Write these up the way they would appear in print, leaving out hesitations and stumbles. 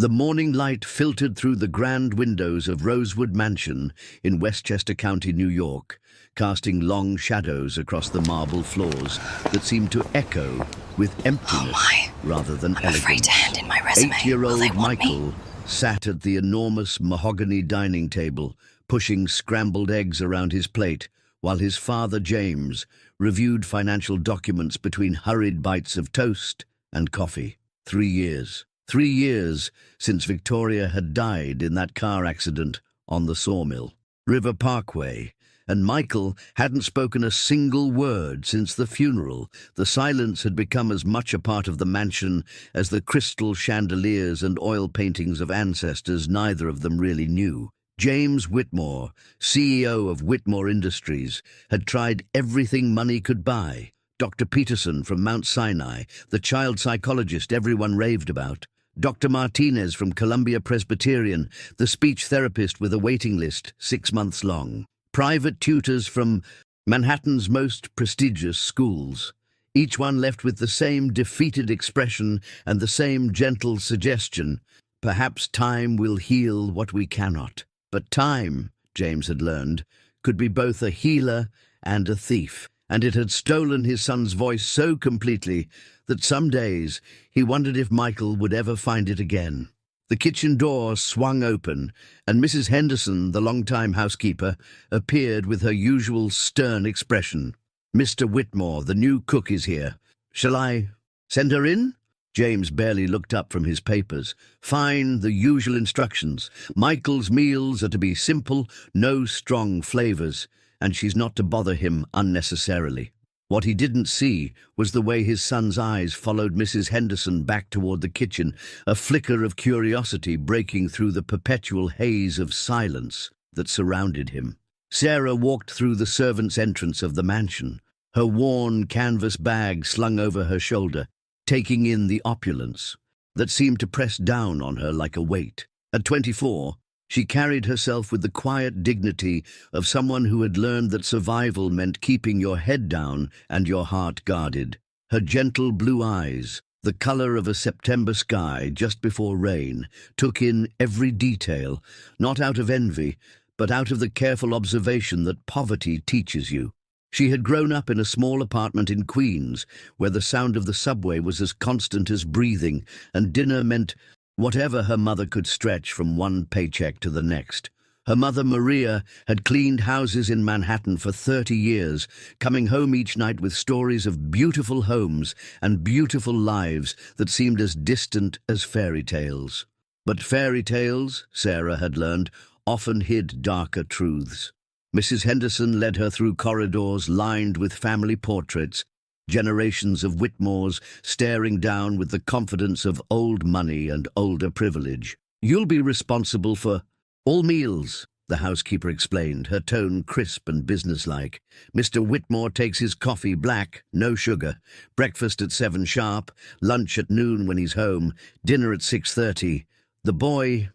The morning light filtered through the grand windows of Rosewood Mansion in Westchester County, New York, casting long shadows across the marble floors that seemed to echo with emptiness rather than I'm elegance. afraid to hand in my resume. Will they Eight-year-old want Michael me? sat at the enormous mahogany dining table, pushing scrambled eggs around his plate, while his father, James, reviewed financial documents between hurried bites of toast and coffee. 3 years. 3 years since Victoria had died in that car accident on the sawmill. River Parkway, and Michael hadn't spoken a single word since the funeral. The silence had become as much a part of the mansion as the crystal chandeliers and oil paintings of ancestors neither of them really knew. James Whitmore, CEO of Whitmore Industries, had tried everything money could buy. Dr. Peterson from Mount Sinai, the child psychologist everyone raved about. Dr. Martinez from Columbia Presbyterian, the speech therapist with a waiting list 6 months long. Private tutors from Manhattan's most prestigious schools. Each one left with the same defeated expression and the same gentle suggestion. Perhaps time will heal what we cannot. But time, James had learned, could be both a healer and a thief. And it had stolen his son's voice so completely that some days he wondered if Michael would ever find it again. The kitchen door swung open, and Mrs. Henderson, the long-time housekeeper, appeared with her usual stern expression. "Mr. Whitmore, the new cook is here. Shall I send her in?" James barely looked up from his papers. "Fine, the usual instructions. Michael's meals are to be simple, no strong flavors, and she's not to bother him unnecessarily." What he didn't see was the way his son's eyes followed Mrs. Henderson back toward the kitchen, a flicker of curiosity breaking through the perpetual haze of silence that surrounded him. Sarah walked through the servants' entrance of the mansion, her worn canvas bag slung over her shoulder, taking in the opulence that seemed to press down on her like a weight. At 24, she carried herself with the quiet dignity of someone who had learned that survival meant keeping your head down and your heart guarded. Her gentle blue eyes, the color of a September sky just before rain, took in every detail, not out of envy, but out of the careful observation that poverty teaches you. She had grown up in a small apartment in Queens, where the sound of the subway was as constant as breathing, and dinner meant whatever her mother could stretch from one paycheck to the next. Her mother, Maria, had cleaned houses in Manhattan for 30 years, coming home each night with stories of beautiful homes and beautiful lives that seemed as distant as fairy tales. But fairy tales, Sarah had learned, often hid darker truths. Mrs. Henderson led her through corridors lined with family portraits, generations of Whitmores staring down with the confidence of old money and older privilege. "You'll be responsible for all meals," the housekeeper explained, her tone crisp and businesslike. "Mr. Whitmore takes his coffee black, no sugar, breakfast at 7 sharp, lunch at noon when he's home, dinner at 6:30. The boy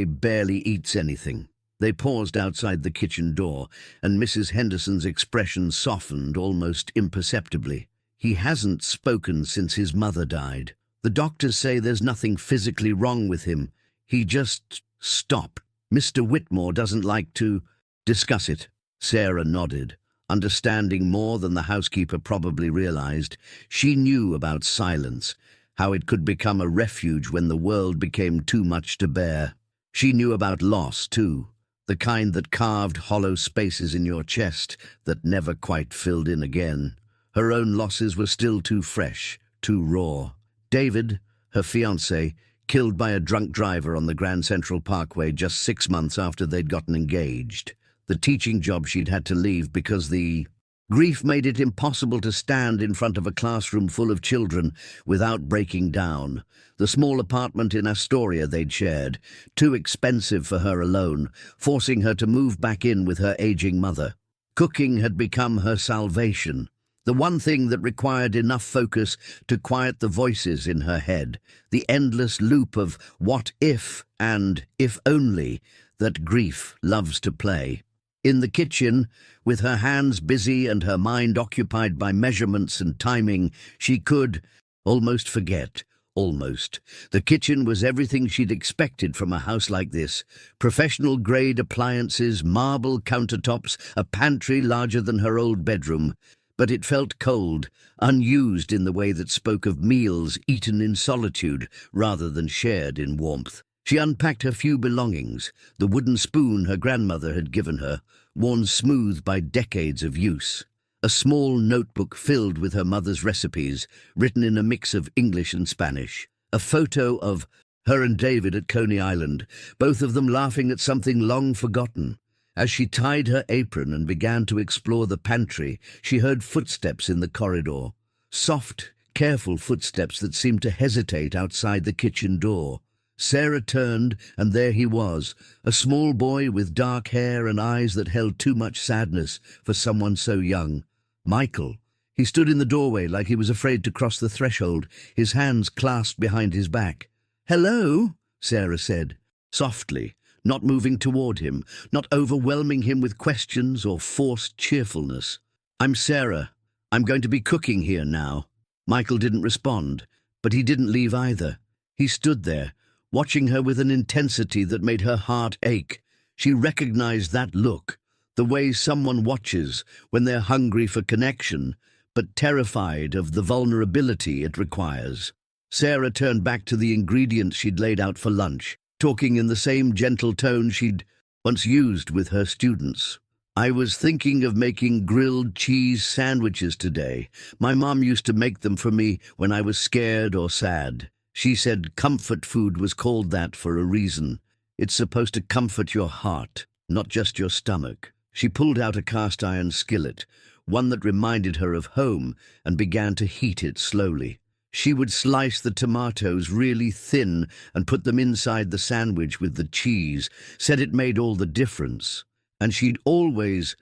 barely eats anything." They paused outside the kitchen door, and Mrs. Henderson's expression softened almost imperceptibly. "He hasn't spoken since his mother died. The doctors say there's nothing physically wrong with him. He just stopped. Mr. Whitmore doesn't like to discuss it." Sarah nodded, understanding more than the housekeeper probably realized. She knew about silence, how it could become a refuge when the world became too much to bear. She knew about loss, too. The kind that carved hollow spaces in your chest that never quite filled in again. Her own losses were still too fresh, too raw. David, her fiancé, killed by a drunk driver on the Grand Central Parkway just 6 months after they'd gotten engaged. The teaching job she'd had to leave because the grief made it impossible to stand in front of a classroom full of children without breaking down. The small apartment in Astoria they'd shared, too expensive for her alone, forcing her to move back in with her aging mother. Cooking had become her salvation, the one thing that required enough focus to quiet the voices in her head, the endless loop of what if and if only that grief loves to play. In the kitchen, with her hands busy and her mind occupied by measurements and timing, she could almost forget almost. The kitchen was everything she'd expected from a house like this. Professional-grade appliances, marble countertops, a pantry larger than her old bedroom. But it felt cold, unused in the way that spoke of meals eaten in solitude rather than shared in warmth. She unpacked her few belongings, the wooden spoon her grandmother had given her, worn smooth by decades of use. A small notebook filled with her mother's recipes, written in a mix of English and Spanish. A photo of her and David at Coney Island, both of them laughing at something long forgotten. As she tied her apron and began to explore the pantry, she heard footsteps in the corridor. Soft, careful footsteps that seemed to hesitate outside the kitchen door. Sarah turned, and there he was, a small boy with dark hair and eyes that held too much sadness for someone so young. Michael. He stood in the doorway like he was afraid to cross the threshold, his hands clasped behind his back. "Hello," Sarah said, softly, not moving toward him, not overwhelming him with questions or forced cheerfulness. "I'm Sarah. I'm going to be cooking here now." Michael didn't respond, but he didn't leave either. He stood there, watching her with an intensity that made her heart ache. She recognized that look, the way someone watches when they're hungry for connection, but terrified of the vulnerability it requires. Sarah turned back to the ingredients she'd laid out for lunch, talking in the same gentle tone she'd once used with her students. "I was thinking of making grilled cheese sandwiches today. My mom used to make them for me when I was scared or sad. She said comfort food was called that for a reason. It's supposed to comfort your heart, not just your stomach." She pulled out a cast-iron skillet, one that reminded her of home, and began to heat it slowly. She would slice the tomatoes really thin and put them inside the sandwich with the cheese, said it made all the difference. And she'd always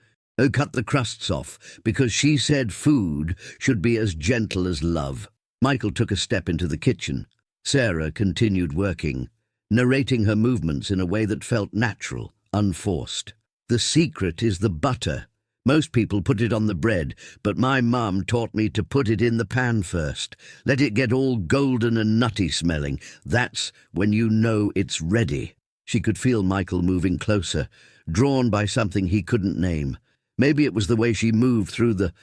cut the crusts off, because she said food should be as gentle as love. Michael took a step into the kitchen. Sarah continued working, narrating her movements in a way that felt natural, unforced. "The secret is the butter. Most people put it on the bread, but my mum taught me to put it in the pan first. Let it get all golden and nutty smelling. That's when you know it's ready." She could feel Michael moving closer, drawn by something he couldn't name. Maybe it was the way she moved through the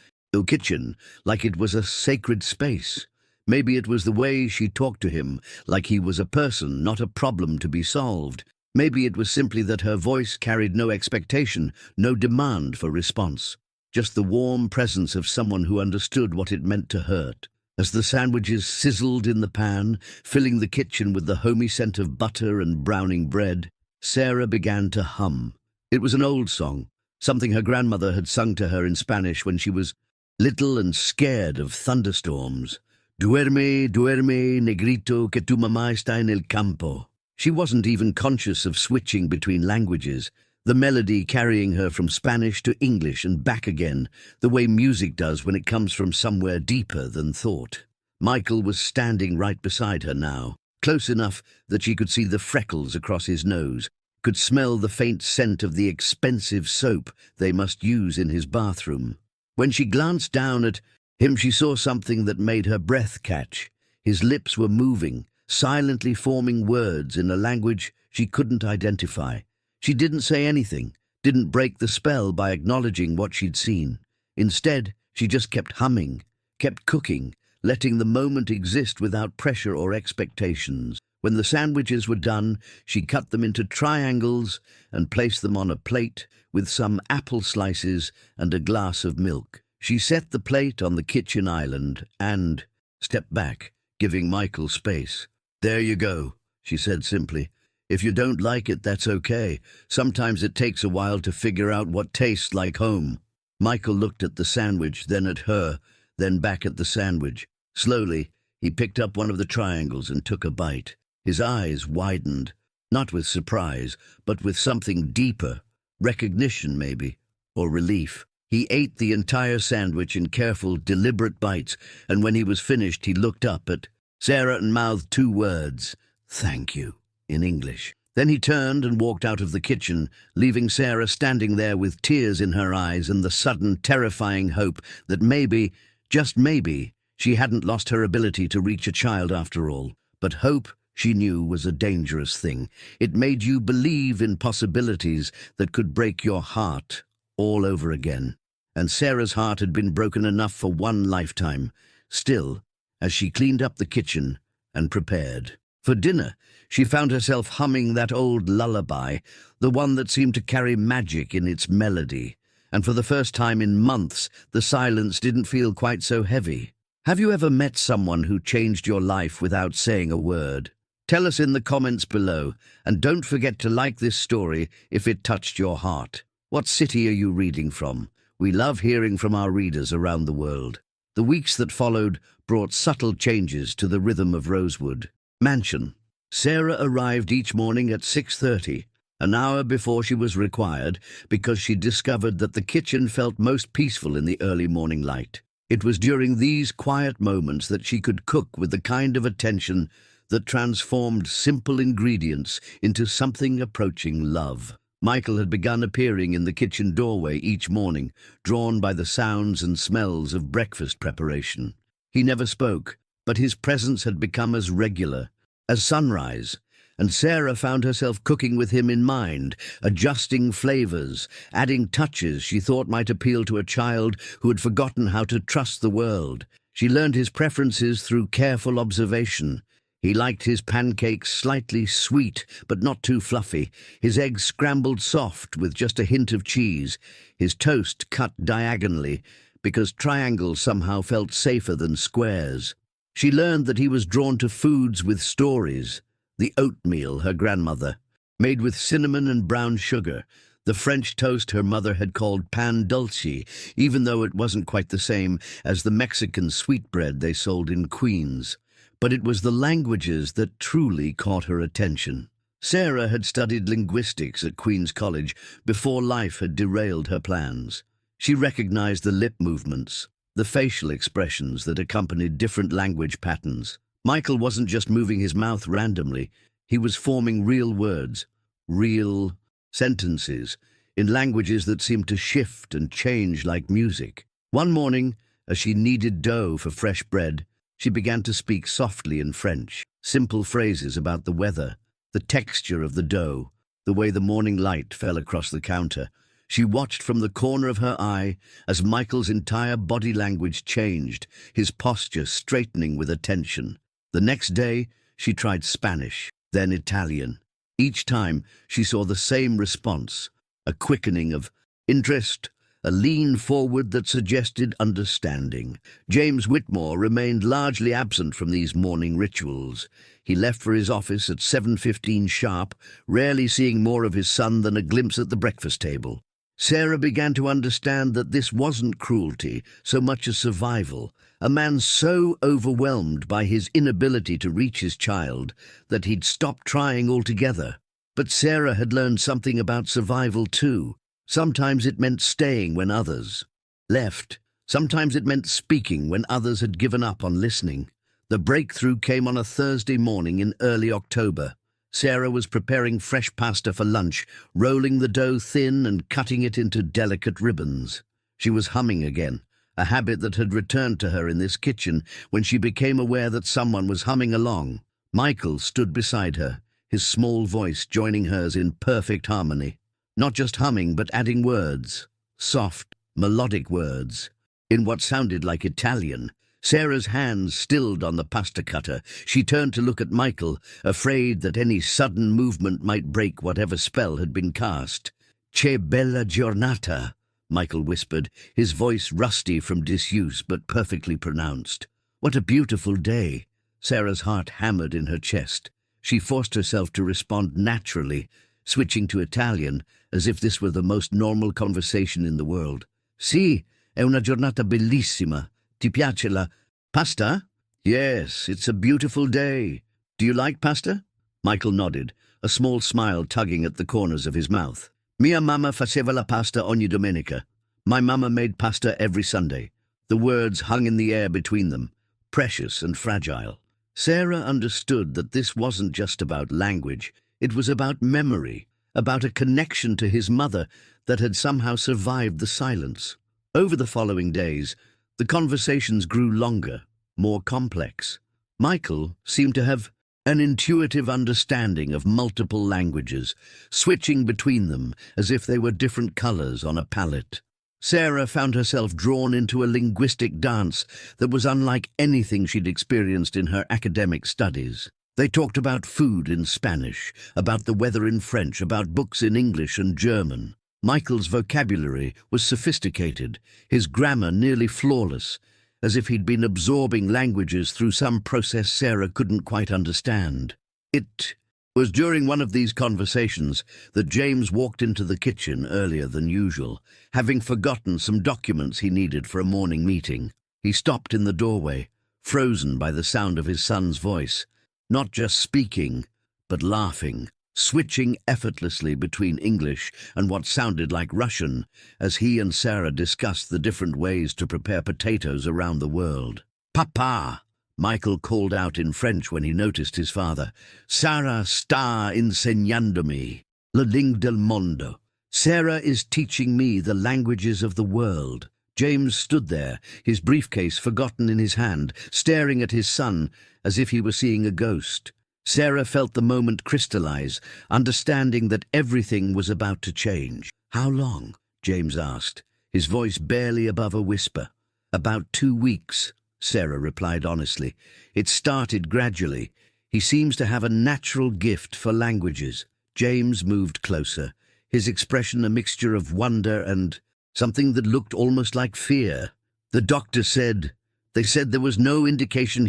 kitchen, like it was a sacred space. Maybe it was the way she talked to him, like he was a person, not a problem to be solved. Maybe it was simply that her voice carried no expectation, no demand for response, just the warm presence of someone who understood what it meant to hurt. As the sandwiches sizzled in the pan, filling the kitchen with the homey scent of butter and browning bread, Sarah began to hum. It was an old song, something her grandmother had sung to her in Spanish when she was little and scared of thunderstorms. "Duerme, duerme, negrito, que tu mamá está en el campo." She wasn't even conscious of switching between languages, the melody carrying her from Spanish to English and back again, the way music does when it comes from somewhere deeper than thought. Michael was standing right beside her now, close enough that she could see the freckles across his nose, could smell the faint scent of the expensive soap they must use in his bathroom. When she glanced down at him, she saw something that made her breath catch. His lips were moving, silently forming words in a language she couldn't identify. She didn't say anything, didn't break the spell by acknowledging what she'd seen. Instead, she just kept humming, kept cooking, letting the moment exist without pressure or expectations. When the sandwiches were done, she cut them into triangles and placed them on a plate with some apple slices and a glass of milk. She set the plate on the kitchen island and stepped back, giving Michael space. "There you go," she said simply. "If you don't like it, that's okay. Sometimes it takes a while to figure out what tastes like home." Michael looked at the sandwich, then at her, then back at the sandwich. Slowly, he picked up one of the triangles and took a bite. His eyes widened, not with surprise, but with something deeper, recognition maybe, or relief. He ate the entire sandwich in careful, deliberate bites, and when he was finished, he looked up at Sarah and mouthed two words, "Thank you," in English. Then he turned and walked out of the kitchen, leaving Sarah standing there with tears in her eyes and the sudden, terrifying hope that maybe, just maybe, she hadn't lost her ability to reach a child after all. But hope, she knew, was a dangerous thing. It made you believe in possibilities that could break your heart all over again. And Sarah's heart had been broken enough for one lifetime. Still, as she cleaned up the kitchen and prepared for dinner, she found herself humming that old lullaby, the one that seemed to carry magic in its melody. And for the first time in months, the silence didn't feel quite so heavy. Have you ever met someone who changed your life without saying a word? Tell us in the comments below, and don't forget to like this story if it touched your heart. What city are you reading from? We love hearing from our readers around the world. The weeks that followed brought subtle changes to the rhythm of Rosewood Mansion. Sarah arrived each morning at 6:30, an hour before she was required, because she discovered that the kitchen felt most peaceful in the early morning light. It was during these quiet moments that she could cook with the kind of attention that transformed simple ingredients into something approaching love. Michael had begun appearing in the kitchen doorway each morning, drawn by the sounds and smells of breakfast preparation. He never spoke, but his presence had become as regular as sunrise, and Sarah found herself cooking with him in mind, adjusting flavors, adding touches she thought might appeal to a child who had forgotten how to trust the world. She learned his preferences through careful observation. He liked his pancakes slightly sweet, but not too fluffy, his eggs scrambled soft with just a hint of cheese, his toast cut diagonally, because triangles somehow felt safer than squares. She learned that he was drawn to foods with stories. The oatmeal her grandmother made with cinnamon and brown sugar, the French toast her mother had called pan dulce, even though it wasn't quite the same as the Mexican sweetbread they sold in Queens. But it was the languages that truly caught her attention. Sarah had studied linguistics at Queen's College before life had derailed her plans. She recognized the lip movements, the facial expressions that accompanied different language patterns. Michael wasn't just moving his mouth randomly, he was forming real words, real sentences, in languages that seemed to shift and change like music. One morning, as she kneaded dough for fresh bread, she began to speak softly in French, simple phrases about the weather, the texture of the dough, the way the morning light fell across the counter. She watched from the corner of her eye as Michael's entire body language changed, his posture straightening with attention. The next day, she tried Spanish, then Italian. Each time, she saw the same response, a quickening of interest, a lean forward that suggested understanding. James Whitmore remained largely absent from these morning rituals. He left for his office at 7:15 sharp, rarely seeing more of his son than a glimpse at the breakfast table. Sarah began to understand that this wasn't cruelty so much as survival, a man so overwhelmed by his inability to reach his child that he'd stopped trying altogether. But Sarah had learned something about survival too. Sometimes it meant staying when others left. Sometimes it meant speaking when others had given up on listening. The breakthrough came on a Thursday morning in early October. Sarah was preparing fresh pasta for lunch, rolling the dough thin and cutting it into delicate ribbons. She was humming again, a habit that had returned to her in this kitchen when she became aware that someone was humming along. Michael stood beside her, his small voice joining hers in perfect harmony. Not just humming, but adding words, soft, melodic words, in what sounded like Italian. Sarah's hands stilled on the pasta cutter. She turned to look at Michael, afraid that any sudden movement might break whatever spell had been cast. "Che bella giornata," Michael whispered, his voice rusty from disuse but perfectly pronounced. "What a beautiful day." Sarah's heart hammered in her chest. She forced herself to respond naturally, switching to Italian, as if this were the most normal conversation in the world. "Sì, è una giornata bellissima. Ti piace la pasta?" "Yes, it's a beautiful day. Do you like pasta?" Michael nodded, a small smile tugging at the corners of his mouth. "Mia mamma faceva la pasta ogni domenica." My mama made pasta every Sunday. The words hung in the air between them, precious and fragile. Sarah understood that this wasn't just about language. It was about memory, about a connection to his mother that had somehow survived the silence. Over the following days, the conversations grew longer, more complex. Michael seemed to have An intuitive understanding of multiple languages, switching between them as if they were different colors on a palette. Sarah found herself drawn into a linguistic dance that was unlike anything she'd experienced in her academic studies. They talked about food in Spanish, about the weather in French, about books in English and German. Michael's vocabulary was sophisticated, his grammar nearly flawless, as if he'd been absorbing languages through some process Sarah couldn't quite understand. It was during one of these conversations that James walked into the kitchen earlier than usual, having forgotten some documents he needed for a morning meeting. He stopped in the doorway, frozen by the sound of his son's voice, not just speaking, but laughing, switching effortlessly between English and what sounded like Russian as he and Sarah discussed the different ways to prepare potatoes around the world. "Papa!" Michael called out in French when he noticed his father. "Sarah está enseñándome la lingua del mundo." Sarah is teaching me the languages of the world. James stood there, his briefcase forgotten in his hand, staring at his son as if he were seeing a ghost. Sarah felt the moment crystallize, understanding that everything was about to change. "How long?" James asked, his voice barely above a whisper. "About 2 weeks," Sarah replied honestly. "It started gradually. He seems to have a natural gift for languages." James moved closer, his expression a mixture of wonder and something that looked almost like fear. "The doctor said, they said there was no indication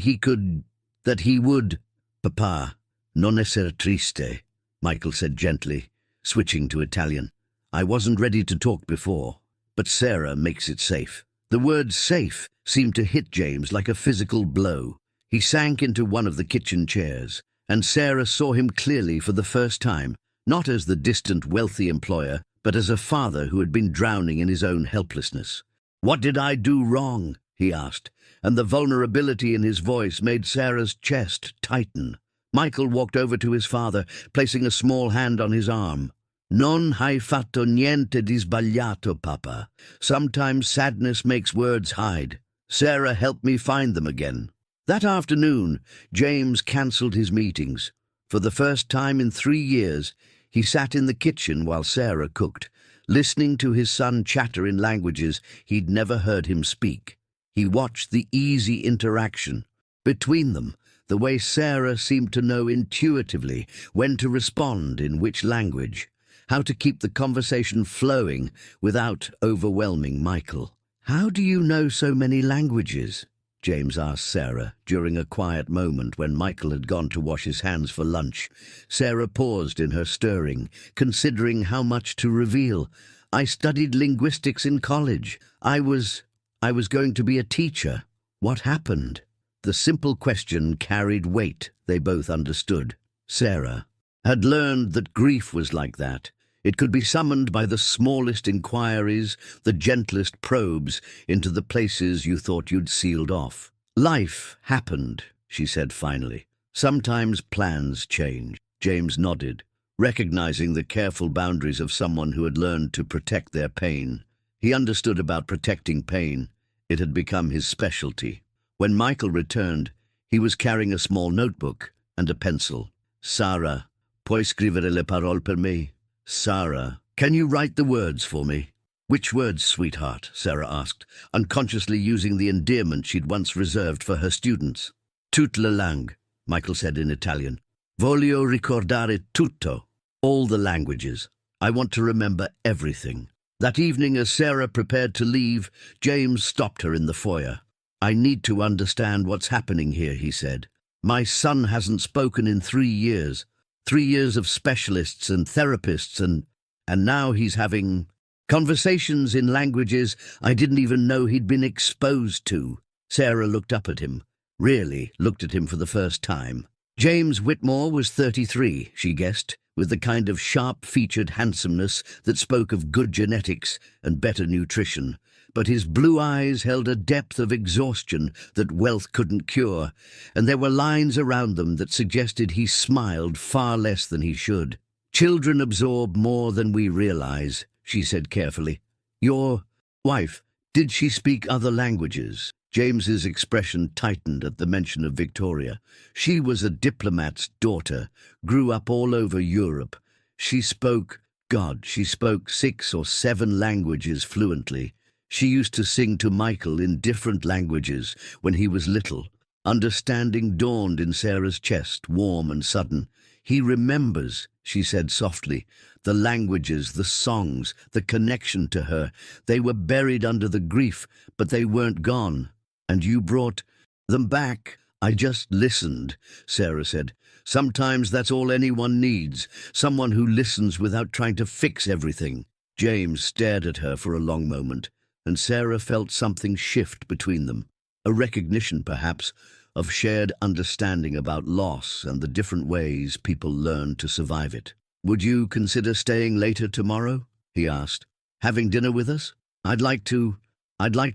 that he would." "Papa, non essere triste," Michael said gently, switching to Italian. "I wasn't ready to talk before, but Sarah makes it safe." The word safe seemed to hit James like a physical blow. He sank into one of the kitchen chairs, and Sarah saw him clearly for the first time, not as the distant wealthy employer, but as a father who had been drowning in his own helplessness. "What did I do wrong?" he asked, and the vulnerability in his voice made Sarah's chest tighten. Michael walked over to his father, placing a small hand on his arm. "Non hai fatto niente di sbagliato, Papa. Sometimes sadness makes words hide. Sarah helped me find them again." That afternoon, James cancelled his meetings. For the first time in 3 years, he sat in the kitchen while Sarah cooked, listening to his son chatter in languages he'd never heard him speak. He watched the easy interaction between them, the way Sarah seemed to know intuitively when to respond in which language, how to keep the conversation flowing without overwhelming Michael. "How do you know so many languages?" James asked Sarah during a quiet moment when Michael had gone to wash his hands for lunch. Sarah paused in her stirring, considering how much to reveal. "I studied linguistics in college. I was going to be a teacher." What happened? The simple question carried weight, they both understood. Sarah had learned that grief was like that. It could be summoned by the smallest inquiries, the gentlest probes into the places you thought you'd sealed off. "Life happened," she said finally. "Sometimes plans change." James nodded, recognizing the careful boundaries of someone who had learned to protect their pain. He understood about protecting pain. It had become his specialty. When Michael returned, he was carrying a small notebook and a pencil. "Sarah, puoi scrivere le parole per me?" "Sarah, can you write the words for me?" "Which words, sweetheart?" Sarah asked, unconsciously using the endearment she'd once reserved for her students. "Toute la langue," Michael said in Italian. "Voglio ricordare tutto." "All the languages. I want to remember everything." That evening, as Sarah prepared to leave, James stopped her in the foyer. "I need to understand what's happening here," he said. "My son hasn't spoken in 3 years. 3 years of specialists and therapists, and now he's having conversations in languages I didn't even know he'd been exposed to." Sarah looked up at him, really looked at him for the first time. James Whitmore was 33, she guessed, with the kind of sharp-featured handsomeness that spoke of good genetics and better nutrition. But his blue eyes held a depth of exhaustion that wealth couldn't cure, and there were lines around them that suggested he smiled far less than he should. "Children absorb more than we realize," she said carefully. "Your wife, did she speak other languages?" James's expression tightened at the mention of Victoria. She was a diplomat's daughter, grew up all over Europe. She spoke 6 or 7 languages fluently. She used to sing to Michael in different languages when he was little. Understanding dawned in Sarah's chest, warm and sudden. "He remembers," she said softly. The languages, the songs, the connection to her. They were buried under the grief, but they weren't gone. "And you brought them back?" "I just listened," Sarah said. "Sometimes that's all anyone needs, someone who listens without trying to fix everything." James stared at her for a long moment, and Sarah felt something shift between them. A recognition, perhaps, of shared understanding about loss and the different ways people learn to survive it. "Would you consider staying later tomorrow?" he asked. "Having dinner with us? I'd like to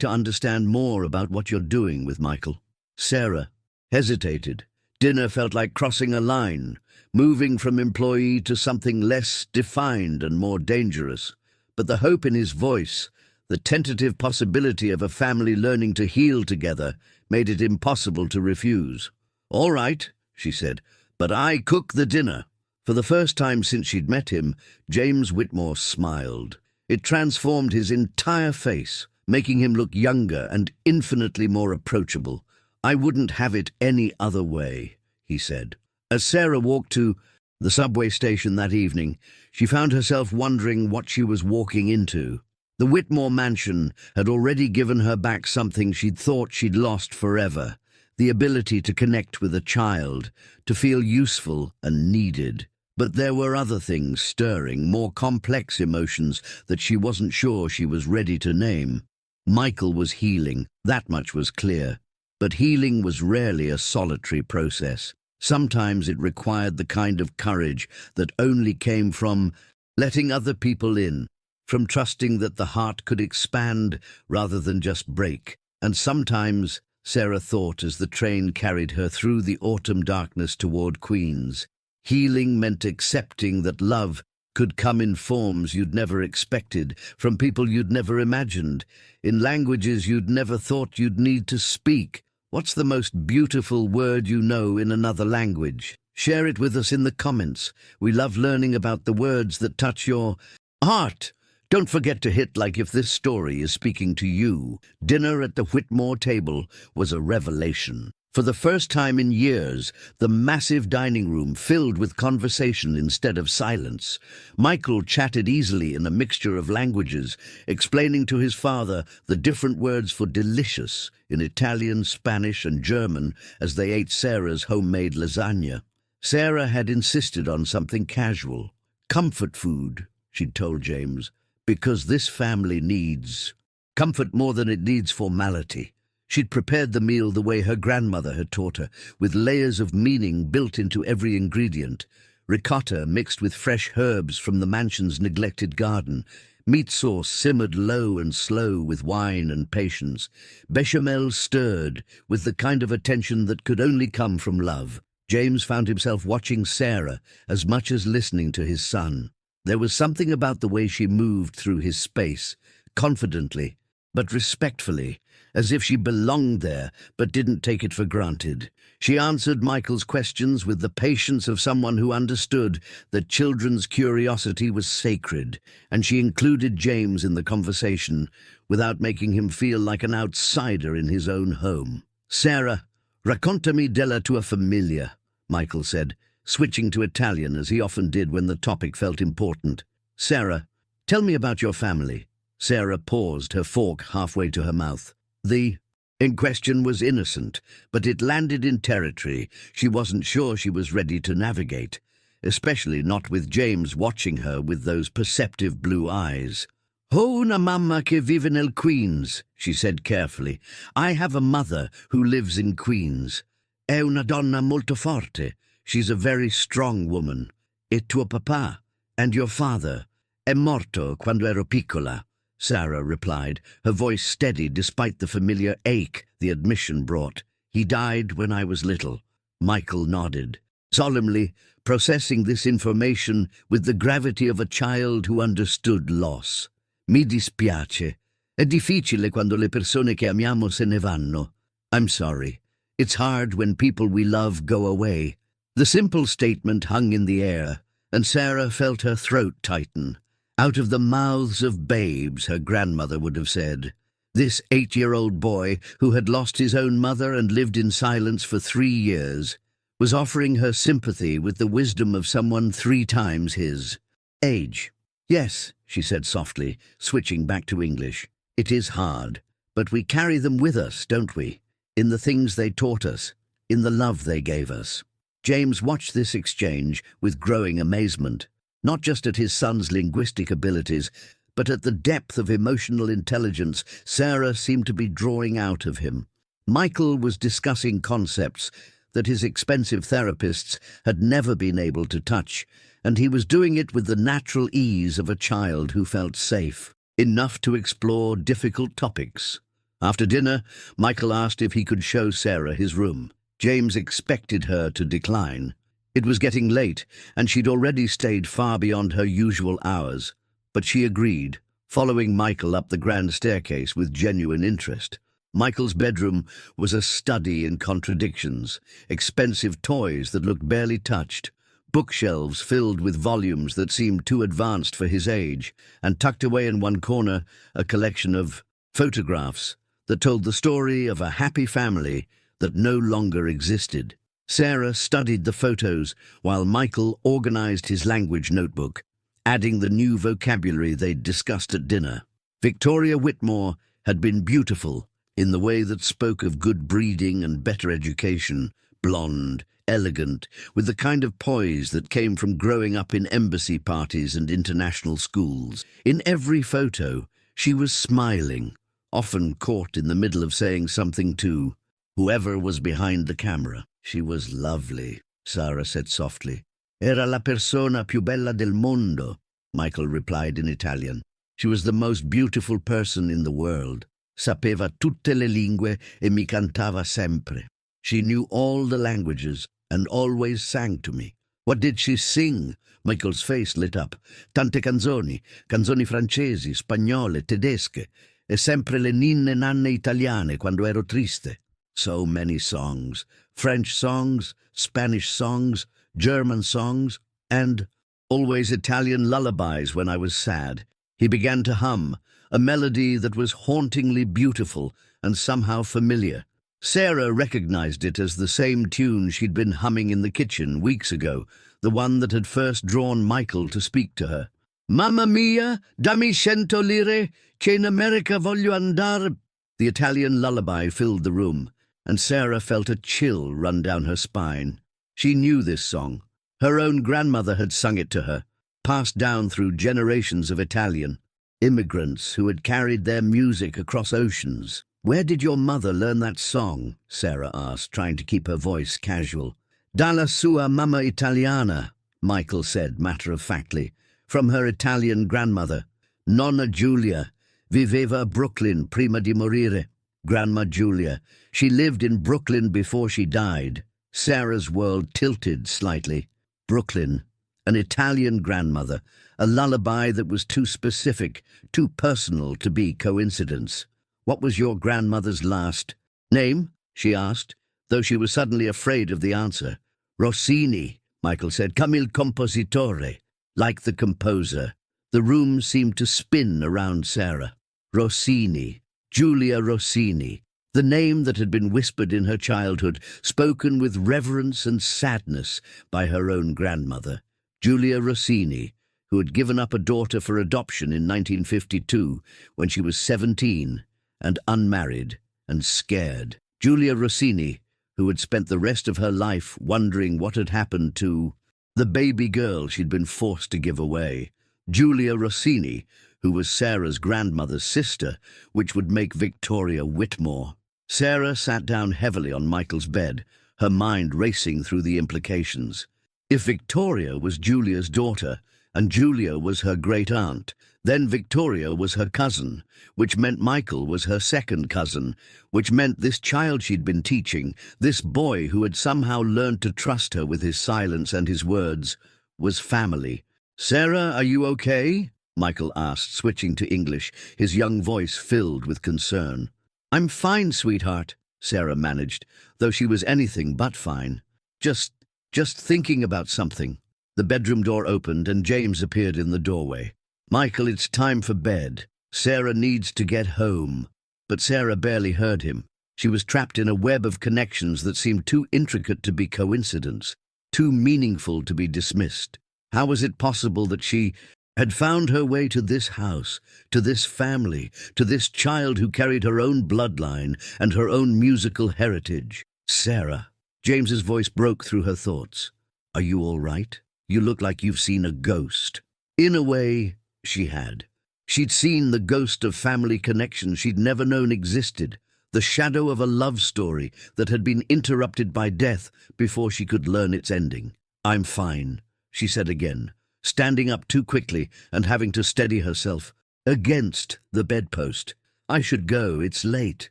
understand more about what you're doing with Michael." Sarah hesitated. Dinner felt like crossing a line, moving from employee to something less defined and more dangerous. But the hope in his voice, the tentative possibility of a family learning to heal together, made it impossible to refuse. "All right," she said, "but I cook the dinner." For the first time since she'd met him, James Whitmore smiled. It transformed his entire face, making him look younger and infinitely more approachable. "I wouldn't have it any other way," he said. As Sarah walked to the subway station that evening, she found herself wondering what she was walking into. The Whitmore mansion had already given her back something she'd thought she'd lost forever, the ability to connect with a child, to feel useful and needed. But there were other things stirring, more complex emotions that she wasn't sure she was ready to name. Michael was healing, that much was clear. But healing was rarely a solitary process. Sometimes it required the kind of courage that only came from letting other people in, from trusting that the heart could expand rather than just break. And sometimes, Sarah thought as the train carried her through the autumn darkness toward Queens, healing meant accepting that love could come in forms you'd never expected, from people you'd never imagined, in languages you'd never thought you'd need to speak. What's the most beautiful word you know in another language? Share it with us in the comments. We love learning about the words that touch your heart. Don't forget to hit like if this story is speaking to you. Dinner at the Whitmore table was a revelation. For the first time in years, the massive dining room filled with conversation instead of silence. Michael chatted easily in a mixture of languages, explaining to his father the different words for delicious in Italian, Spanish, and German as they ate Sarah's homemade lasagna. Sarah had insisted on something casual. Comfort food, she'd told James, because this family needs comfort more than it needs formality. She'd prepared the meal the way her grandmother had taught her, with layers of meaning built into every ingredient. Ricotta mixed with fresh herbs from the mansion's neglected garden. Meat sauce simmered low and slow with wine and patience. Bechamel stirred with the kind of attention that could only come from love. James found himself watching Sarah as much as listening to his son. There was something about the way she moved through his space, confidently, but respectfully, as if she belonged there but didn't take it for granted. She answered Michael's questions with the patience of someone who understood that children's curiosity was sacred, and she included James in the conversation without making him feel like an outsider in his own home. "Sarah, raccontami della tua famiglia," Michael said, switching to Italian as he often did when the topic felt important. "Sarah, tell me about your family." Sarah paused, her fork halfway to her mouth. The in question was innocent, but it landed in territory she wasn't sure she was ready to navigate, especially not with James watching her with those perceptive blue eyes. "Ho una mamma che vive nel Queens," she said carefully. "I have a mother who lives in Queens. È una donna molto forte. She's a very strong woman. E tuo papà? And your father? È morto quando ero piccola," Sarah replied, her voice steady despite the familiar ache the admission brought. "He died when I was little." Michael nodded, solemnly processing this information with the gravity of a child who understood loss. "Mi dispiace. È difficile quando le persone che amiamo se ne vanno. I'm sorry. It's hard when people we love go away. The simple statement hung in the air, and Sarah felt her throat tighten. Out of the mouths of babes, her grandmother would have said. This 8-year-old boy, who had lost his own mother and lived in silence for 3 years, was offering her sympathy with the wisdom of someone 3 times his age. Yes, she said softly, switching back to English. It is hard, but we carry them with us, don't we? In the things they taught us, in the love they gave us. James watched this exchange with growing amazement, not just at his son's linguistic abilities, but at the depth of emotional intelligence Sarah seemed to be drawing out of him. Michael was discussing concepts that his expensive therapists had never been able to touch, and he was doing it with the natural ease of a child who felt safe, enough to explore difficult topics. After dinner, Michael asked if he could show Sarah his room. James expected her to decline. It was getting late, and she'd already stayed far beyond her usual hours, but she agreed, following Michael up the grand staircase with genuine interest. Michael's bedroom was a study in contradictions, expensive toys that looked barely touched, bookshelves filled with volumes that seemed too advanced for his age, and tucked away in one corner a collection of photographs that told the story of a happy family that no longer existed. Sarah studied the photos while Michael organized his language notebook, adding the new vocabulary they'd discussed at dinner. Victoria Whitmore had been beautiful in the way that spoke of good breeding and better education, blonde, elegant, with the kind of poise that came from growing up in embassy parties and international schools. In every photo, she was smiling, often caught in the middle of saying something to whoever was behind the camera. She was lovely, Sarah said softly. Era la persona più bella del mondo, Michael replied in Italian. She was the most beautiful person in the world. Sapeva tutte le lingue e mi cantava sempre. She knew all the languages and always sang to me. What did she sing? Michael's face lit up. Tante canzoni, canzoni francesi, spagnole, tedesche, e sempre le ninne nanne italiane quando ero triste. So many songs. French songs, Spanish songs, German songs, and always Italian lullabies when I was sad. He began to hum, a melody that was hauntingly beautiful and somehow familiar. Sarah recognized it as the same tune she'd been humming in the kitchen weeks ago, the one that had first drawn Michael to speak to her. Mamma mia, dammi 100 lire, che in America voglio andare. The Italian lullaby filled the room, and Sarah felt a chill run down her spine. She knew this song. Her own grandmother had sung it to her, passed down through generations of Italian immigrants who had carried their music across oceans. Where did your mother learn that song? Sarah asked, trying to keep her voice casual. Dalla sua mamma italiana, Michael said matter-of-factly, from her Italian grandmother. Nonna Giulia viveva a Brooklyn prima di morire. Grandma Julia. She lived in Brooklyn before she died. Sarah's world tilted slightly. Brooklyn. An Italian grandmother. A lullaby that was too specific, too personal to be coincidence. What was your grandmother's last name? She asked, though she was suddenly afraid of the answer. Rossini, Michael said. Come il compositore. Like the composer. The room seemed to spin around Sarah. Rossini. Giulia Rossini. The name that had been whispered in her childhood, spoken with reverence and sadness by her own grandmother. Giulia Rossini, who had given up a daughter for adoption in 1952 when she was 17 and unmarried and scared. Giulia Rossini, who had spent the rest of her life wondering what had happened to the baby girl she'd been forced to give away. Giulia Rossini, who was Sarah's grandmother's sister, which would make Victoria Whitmore. Sarah sat down heavily on Michael's bed, her mind racing through the implications. If Victoria was Julia's daughter, and Julia was her great-aunt, then Victoria was her cousin, which meant Michael was her second cousin, which meant this child she'd been teaching, this boy who had somehow learned to trust her with his silence and his words, was family. Sarah, are you okay? Michael asked, switching to English, his young voice filled with concern. "I'm fine, sweetheart," Sarah managed, though she was anything but fine. Just, just thinking about something." The bedroom door opened and James appeared in the doorway. "Michael, it's time for bed. Sarah needs to get home." But Sarah barely heard him. She was trapped in a web of connections that seemed too intricate to be coincidence, too meaningful to be dismissed. How was it possible that she had found her way to this house, to this family, to this child who carried her own bloodline and her own musical heritage? "Sarah." James's voice broke through her thoughts. "Are you all right? You look like you've seen a ghost." In a way, she had. She'd seen the ghost of family connections she'd never known existed, the shadow of a love story that had been interrupted by death before she could learn its ending. "I'm fine," she said again, standing up too quickly and having to steady herself against the bedpost. "I should go, it's late."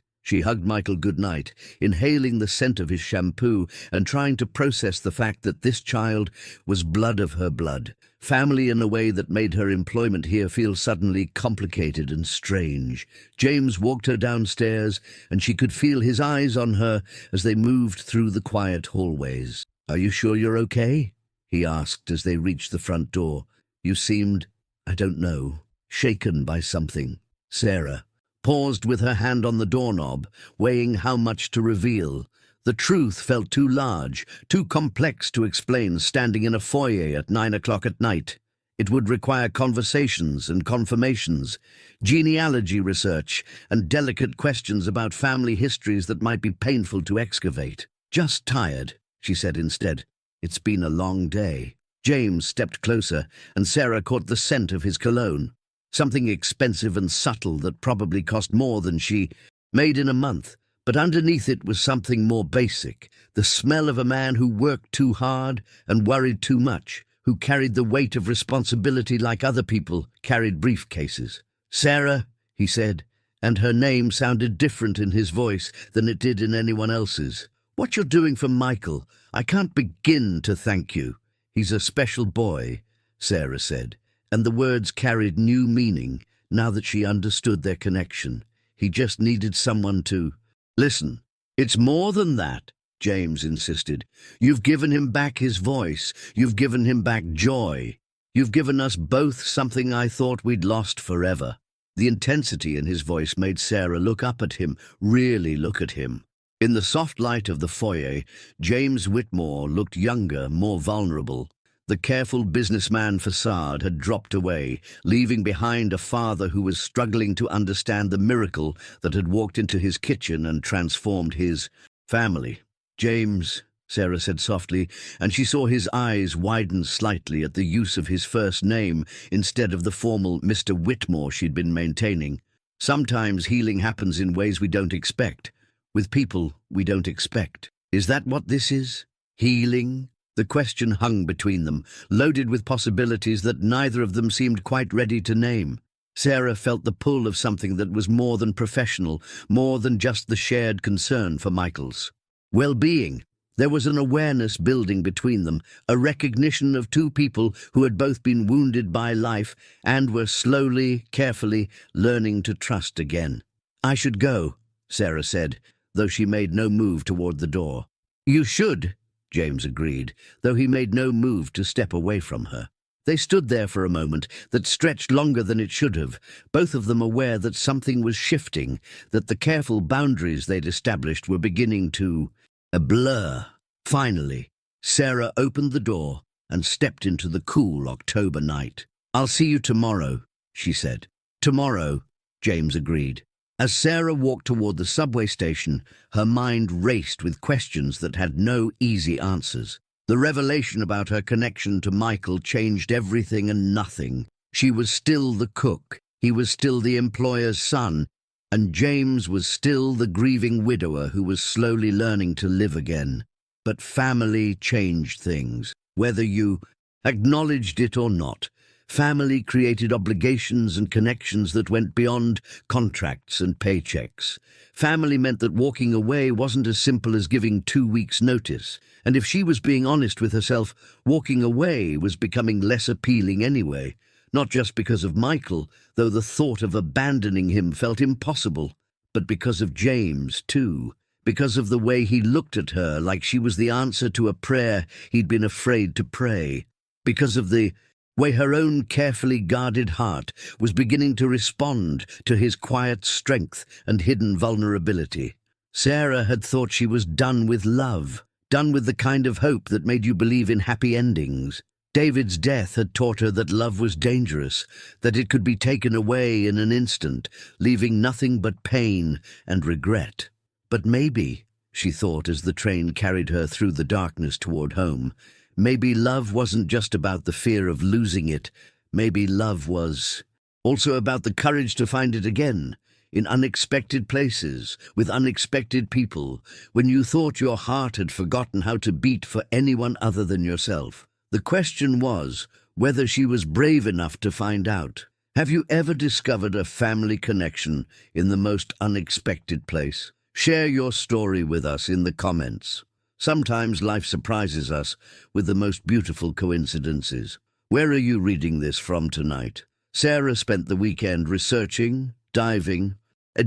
She hugged Michael goodnight, inhaling the scent of his shampoo and trying to process the fact that this child was blood of her blood, family in a way that made her employment here feel suddenly complicated and strange. James walked her downstairs, and she could feel his eyes on her as they moved through the quiet hallways. "Are you sure you're okay?" he asked as they reached the front door. "You seemed, I don't know, shaken by something." Sarah paused with her hand on the doorknob, weighing how much to reveal. The truth felt too large, too complex to explain standing in a foyer at 9 o'clock at night. It would require conversations and confirmations, genealogy research, and delicate questions about family histories that might be painful to excavate. "Just tired," she said instead. "It's been a long day." James stepped closer, and Sarah caught the scent of his cologne. Something expensive and subtle that probably cost more than she made in a month. But underneath it was something more basic, the smell of a man who worked too hard and worried too much, who carried the weight of responsibility like other people carried briefcases. "Sarah," he said, and her name sounded different in his voice than it did in anyone else's. "What you're doing for Michael, I can't begin to thank you." "He's a special boy," Sarah said, and the words carried new meaning now that she understood their connection. "He just needed someone to—" "Listen, it's more than that," James insisted. "You've given him back his voice. You've given him back joy. You've given us both something I thought we'd lost forever." The intensity in his voice made Sarah look up at him, really look at him. In the soft light of the foyer, James Whitmore looked younger, more vulnerable. The careful businessman facade had dropped away, leaving behind a father who was struggling to understand the miracle that had walked into his kitchen and transformed his family. "James," Sarah said softly, and she saw his eyes widen slightly at the use of his first name instead of the formal Mr. Whitmore she'd been maintaining. "Sometimes healing happens in ways we don't expect, with people we don't expect. Is that what this is? Healing?" The question hung between them, loaded with possibilities that neither of them seemed quite ready to name. Sarah felt the pull of something that was more than professional, more than just the shared concern for Michael's well-being. There was an awareness building between them, a recognition of two people who had both been wounded by life and were slowly, carefully learning to trust again. "I should go," Sarah said, though she made no move toward the door. "You should," James agreed, though he made no move to step away from her. They stood there for a moment that stretched longer than it should have, both of them aware that something was shifting, that the careful boundaries they'd established were beginning to blur. Finally, Sarah opened the door and stepped into the cool October night. "I'll see you tomorrow," she said. "Tomorrow," James agreed. As Sarah walked toward the subway station, her mind raced with questions that had no easy answers. The revelation about her connection to Michael changed everything and nothing. She was still the cook, he was still the employer's son, and James was still the grieving widower who was slowly learning to live again. But family changed things, whether you acknowledged it or not. Family created obligations and connections that went beyond contracts and paychecks. Family meant that walking away wasn't as simple as giving 2 weeks' notice. And if she was being honest with herself, walking away was becoming less appealing anyway. Not just because of Michael, though the thought of abandoning him felt impossible, but because of James, too. Because of the way he looked at her like she was the answer to a prayer he'd been afraid to pray. Because of the way her own carefully guarded heart was beginning to respond to his quiet strength and hidden vulnerability. Sarah had thought she was done with love, done with the kind of hope that made you believe in happy endings. David's death had taught her that love was dangerous, that it could be taken away in an instant, leaving nothing but pain and regret. But maybe, she thought as the train carried her through the darkness toward home, maybe love wasn't just about the fear of losing it. Maybe love was also about the courage to find it again, in unexpected places, with unexpected people, when you thought your heart had forgotten how to beat for anyone other than yourself. The question was whether she was brave enough to find out. Have you ever discovered a family connection in the most unexpected place? Share your story with us in the comments. Sometimes life surprises us with the most beautiful coincidences. Where are you reading this from tonight? Sarah spent the weekend researching, diving,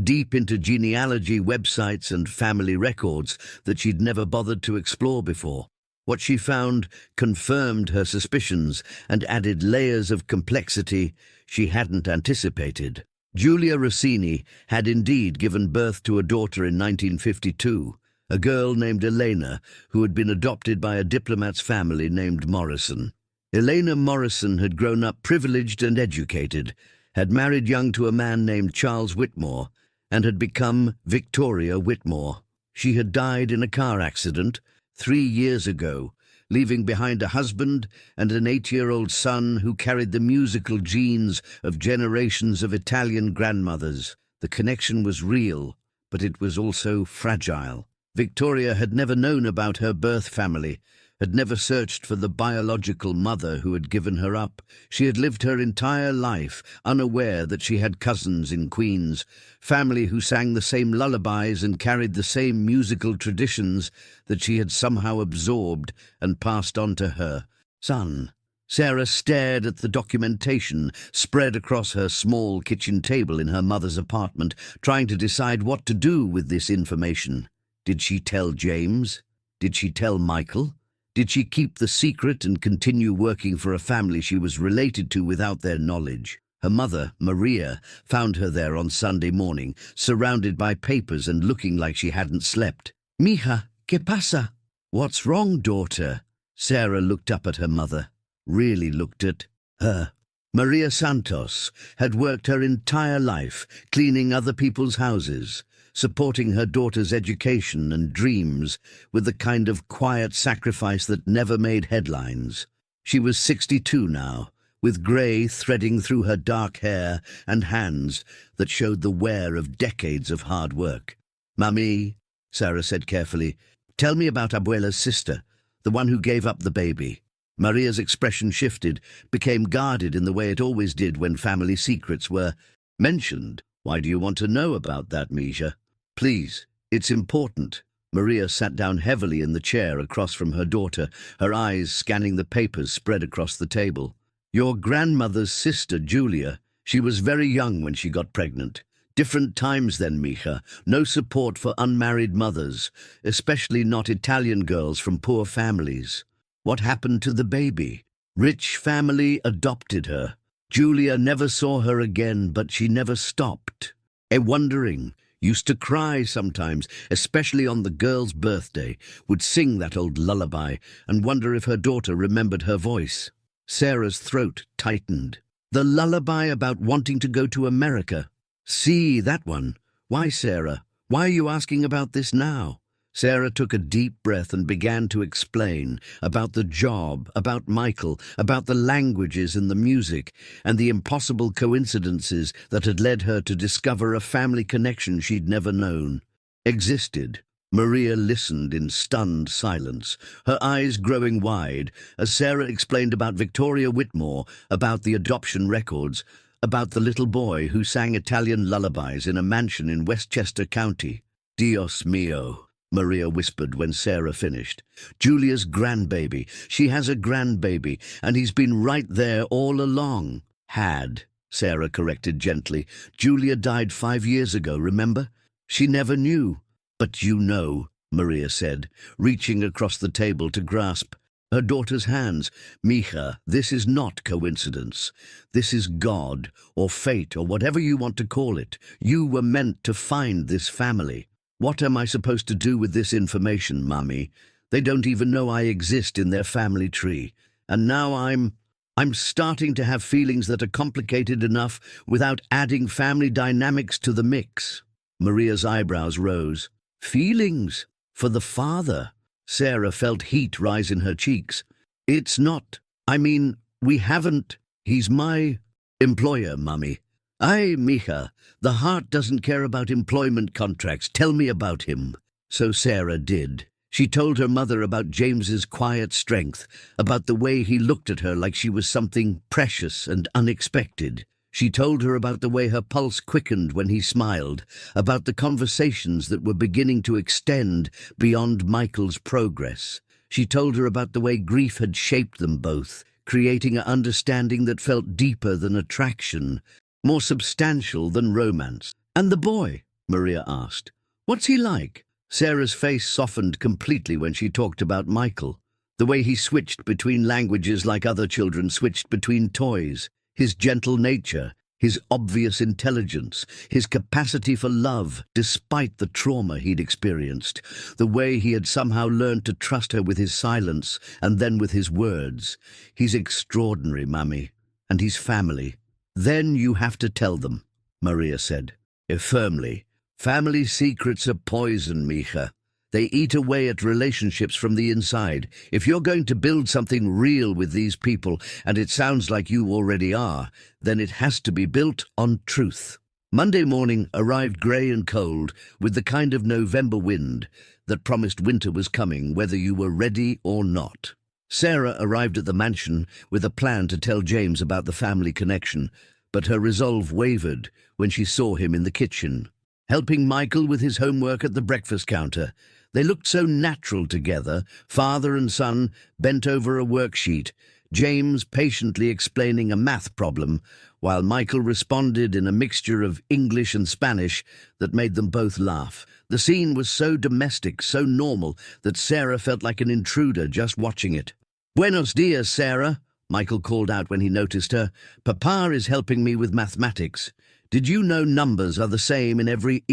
deep into genealogy websites and family records that she'd never bothered to explore before. What she found confirmed her suspicions and added layers of complexity she hadn't anticipated. Giulia Rossini had indeed given birth to a daughter in 1952, a girl named Elena, who had been adopted by a diplomat's family named Morrison. Elena Morrison had grown up privileged and educated, had married young to a man named Charles Whitmore, and had become Victoria Whitmore. She had died in a car accident 3 years ago, leaving behind a husband and an 8-year-old son who carried the musical genes of generations of Italian grandmothers. The connection was real, but it was also fragile. Victoria had never known about her birth family, had never searched for the biological mother who had given her up. She had lived her entire life unaware that she had cousins in Queens, family who sang the same lullabies and carried the same musical traditions that she had somehow absorbed and passed on to her son. Sarah stared at the documentation spread across her small kitchen table in her mother's apartment, trying to decide what to do with this information. Did she tell James? Did she tell Michael? Did she keep the secret and continue working for a family she was related to without their knowledge? Her mother, Maria, found her there on Sunday morning, surrounded by papers and looking like she hadn't slept. "Mija, ¿qué pasa?" "What's wrong, daughter?" Sarah looked up at her mother, really looked at her. Maria Santos had worked her entire life cleaning other people's houses, supporting her daughter's education and dreams with the kind of quiet sacrifice that never made headlines. She was 62 now, with grey threading through her dark hair and hands that showed the wear of decades of hard work. "Mummy," Sarah said carefully, "tell me about Abuela's sister, the one who gave up the baby." Maria's expression shifted, became guarded in the way it always did when family secrets were mentioned. "Why do you want to know about that, Mija?" "Please, it's important." Maria sat down heavily in the chair across from her daughter, her eyes scanning the papers spread across the table. "Your grandmother's sister, Giulia, she was very young when she got pregnant. Different times then, Mija. No support for unmarried mothers, especially not Italian girls from poor families. What happened to the baby?" "Rich family adopted her. Giulia never saw her again, but she never stopped. Wondering. Used to cry sometimes, especially on the girl's birthday, would sing that old lullaby and wonder if her daughter remembered her voice." Sarah's throat tightened. "The lullaby about wanting to go to America." "See, that one. Why, Sarah? Why are you asking about this now?" Sarah took a deep breath and began to explain about the job, about Michael, about the languages and the music, and the impossible coincidences that had led her to discover a family connection she'd never known existed. Maria listened in stunned silence, her eyes growing wide, as Sarah explained about Victoria Whitmore, about the adoption records, about the little boy who sang Italian lullabies in a mansion in Westchester County. "Dios mio," Maria whispered when Sarah finished. "Giulia's grandbaby. She has a grandbaby, and he's been right there all along." Had, Sarah corrected gently. Julia died 5 years ago, remember? She never knew. But you know, Maria said, reaching across the table to grasp her daughter's hands. Mija, this is not coincidence. This is God, or fate, or whatever you want to call it. You were meant to find this family. What am I supposed to do with this information, Mummy? They don't even know I exist in their family tree. And now I'm starting to have feelings that are complicated enough without adding family dynamics to the mix. Maria's eyebrows rose. Feelings? For the father? Sarah felt heat rise in her cheeks. It's not. I mean, we haven't. He's my employer, Mummy. Aye, Mija, the heart doesn't care about employment contracts. Tell me about him. So Sarah did. She told her mother about James's quiet strength, about the way he looked at her like she was something precious and unexpected. She told her about the way her pulse quickened when he smiled, about the conversations that were beginning to extend beyond Michael's progress. She told her about the way grief had shaped them both, creating an understanding that felt deeper than attraction, more substantial than romance. "And the boy?" Maria asked. "What's he like?" Sarah's face softened completely when she talked about Michael, the way he switched between languages like other children switched between toys, his gentle nature, his obvious intelligence, his capacity for love despite the trauma he'd experienced, the way he had somehow learned to trust her with his silence and then with his words. "He's extraordinary, Mummy, and he's family." "Then you have to tell them," Maria said, firmly. "Family secrets are poison, Mija. They eat away at relationships from the inside. If you're going to build something real with these people, and it sounds like you already are, then it has to be built on truth." Monday morning arrived grey and cold, with the kind of November wind that promised winter was coming, whether you were ready or not. Sarah arrived at the mansion with a plan to tell James about the family connection, but her resolve wavered when she saw him in the kitchen, helping Michael with his homework at the breakfast counter. They looked so natural together, father and son bent over a worksheet, James patiently explaining a math problem, while Michael responded in a mixture of English and Spanish that made them both laugh. The scene was so domestic, so normal, that Sarah felt like an intruder just watching it. "Buenos dias, Sarah," Michael called out when he noticed her. "Papa is helping me with mathematics. Did you know numbers are the same in every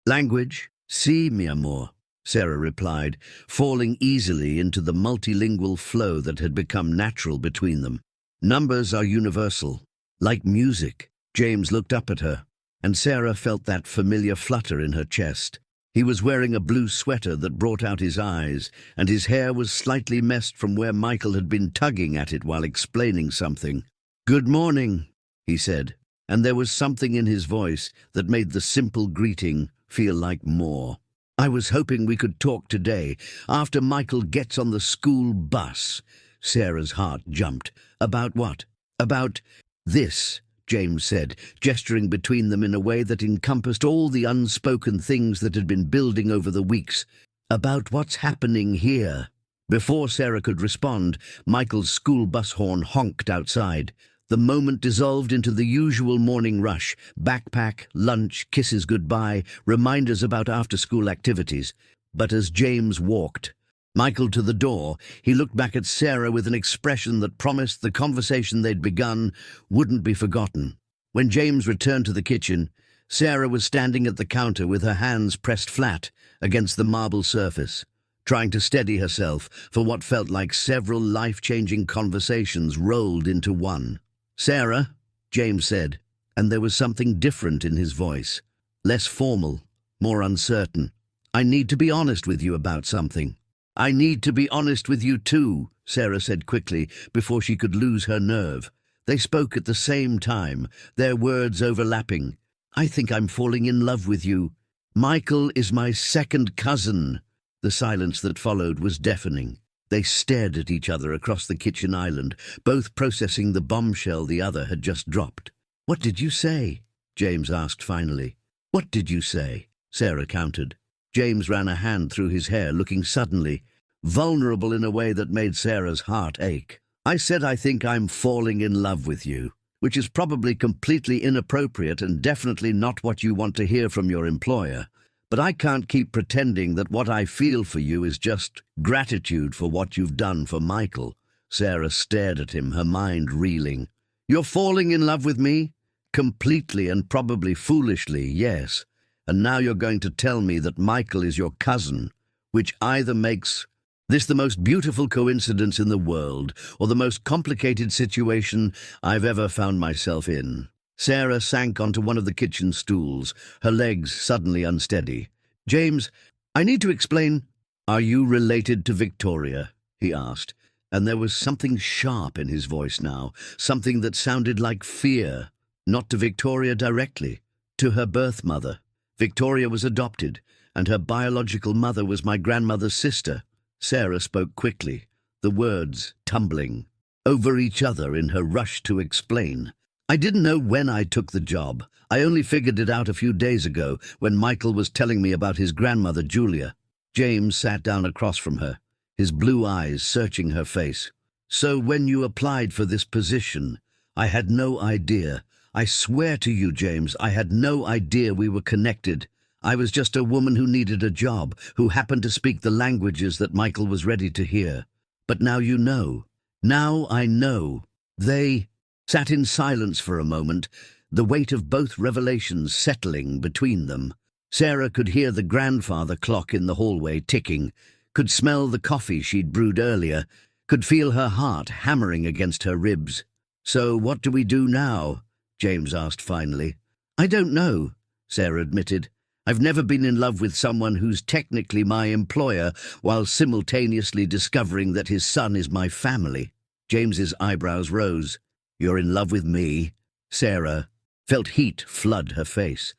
language?" "Sí, mi amor," Sarah replied, falling easily into the multilingual flow that had become natural between them. "Numbers are universal, like music." James looked up at her, and Sarah felt that familiar flutter in her chest. He was wearing a blue sweater that brought out his eyes, and his hair was slightly messed from where Michael had been tugging at it while explaining something. "Good morning," he said, and there was something in his voice that made the simple greeting feel like more. "I was hoping we could talk today, after Michael gets on the school bus." Sarah's heart jumped. "About what?" "About this," James said, gesturing between them in a way that encompassed all the unspoken things that had been building over the weeks. "About what's happening here." Before Sarah could respond, Michael's school bus horn honked outside. The moment dissolved into the usual morning rush, backpack, lunch, kisses goodbye, reminders about after-school activities. But as James walked Michael to the door, he looked back at Sarah with an expression that promised the conversation they'd begun wouldn't be forgotten. When James returned to the kitchen, Sarah was standing at the counter with her hands pressed flat against the marble surface, trying to steady herself for what felt like several life-changing conversations rolled into one. "Sarah," James said, and there was something different in his voice, less formal, more uncertain. "I need to be honest with you about something." "I need to be honest with you too," Sarah said quickly before she could lose her nerve. They spoke at the same time, their words overlapping. "I think I'm falling in love with you. Michael is my second cousin." The silence that followed was deafening. They stared at each other across the kitchen island, both processing the bombshell the other had just dropped. "What did you say?" James asked finally. "What did you say?" Sarah countered. James ran a hand through his hair, looking suddenly vulnerable in a way that made Sarah's heart ache. "I said I think I'm falling in love with you." which is probably completely inappropriate and definitely not what you want to hear from your employer. But I can't keep pretending that what I feel for you is just gratitude for what you've done for Michael." Sarah stared at him, her mind reeling. "You're falling in love with me? Completely and probably foolishly, yes. And now you're going to tell me that Michael is your cousin, which either makes this the most beautiful coincidence in the world or the most complicated situation I've ever found myself in." Sarah sank onto one of the kitchen stools, her legs suddenly unsteady. "James, I need to explain." "Are you related to Victoria?" he asked, and there was something sharp in his voice now, something that sounded like fear. "Not to Victoria directly, to her birth mother. Victoria was adopted, and her biological mother was my grandmother's sister." Sarah spoke quickly, the words tumbling over each other in her rush to explain. "I didn't know when I took the job. I only figured it out a few days ago when Michael was telling me about his grandmother, Julia." James sat down across from her, his blue eyes searching her face. "So when you applied for this position, I had no idea. I swear to you, James, I had no idea we were connected. I was just a woman who needed a job, who happened to speak the languages that Michael was ready to hear. But now you know. Now I know." They sat in silence for a moment, the weight of both revelations settling between them. Sarah could hear the grandfather clock in the hallway ticking, could smell the coffee she'd brewed earlier, could feel her heart hammering against her ribs. "So what do we do now?" James asked finally. "I don't know," Sarah admitted. "I've never been in love with someone who's technically my employer while simultaneously discovering that his son is my family." James's eyebrows rose. "You're in love with me?" Sarah felt heat flood her face.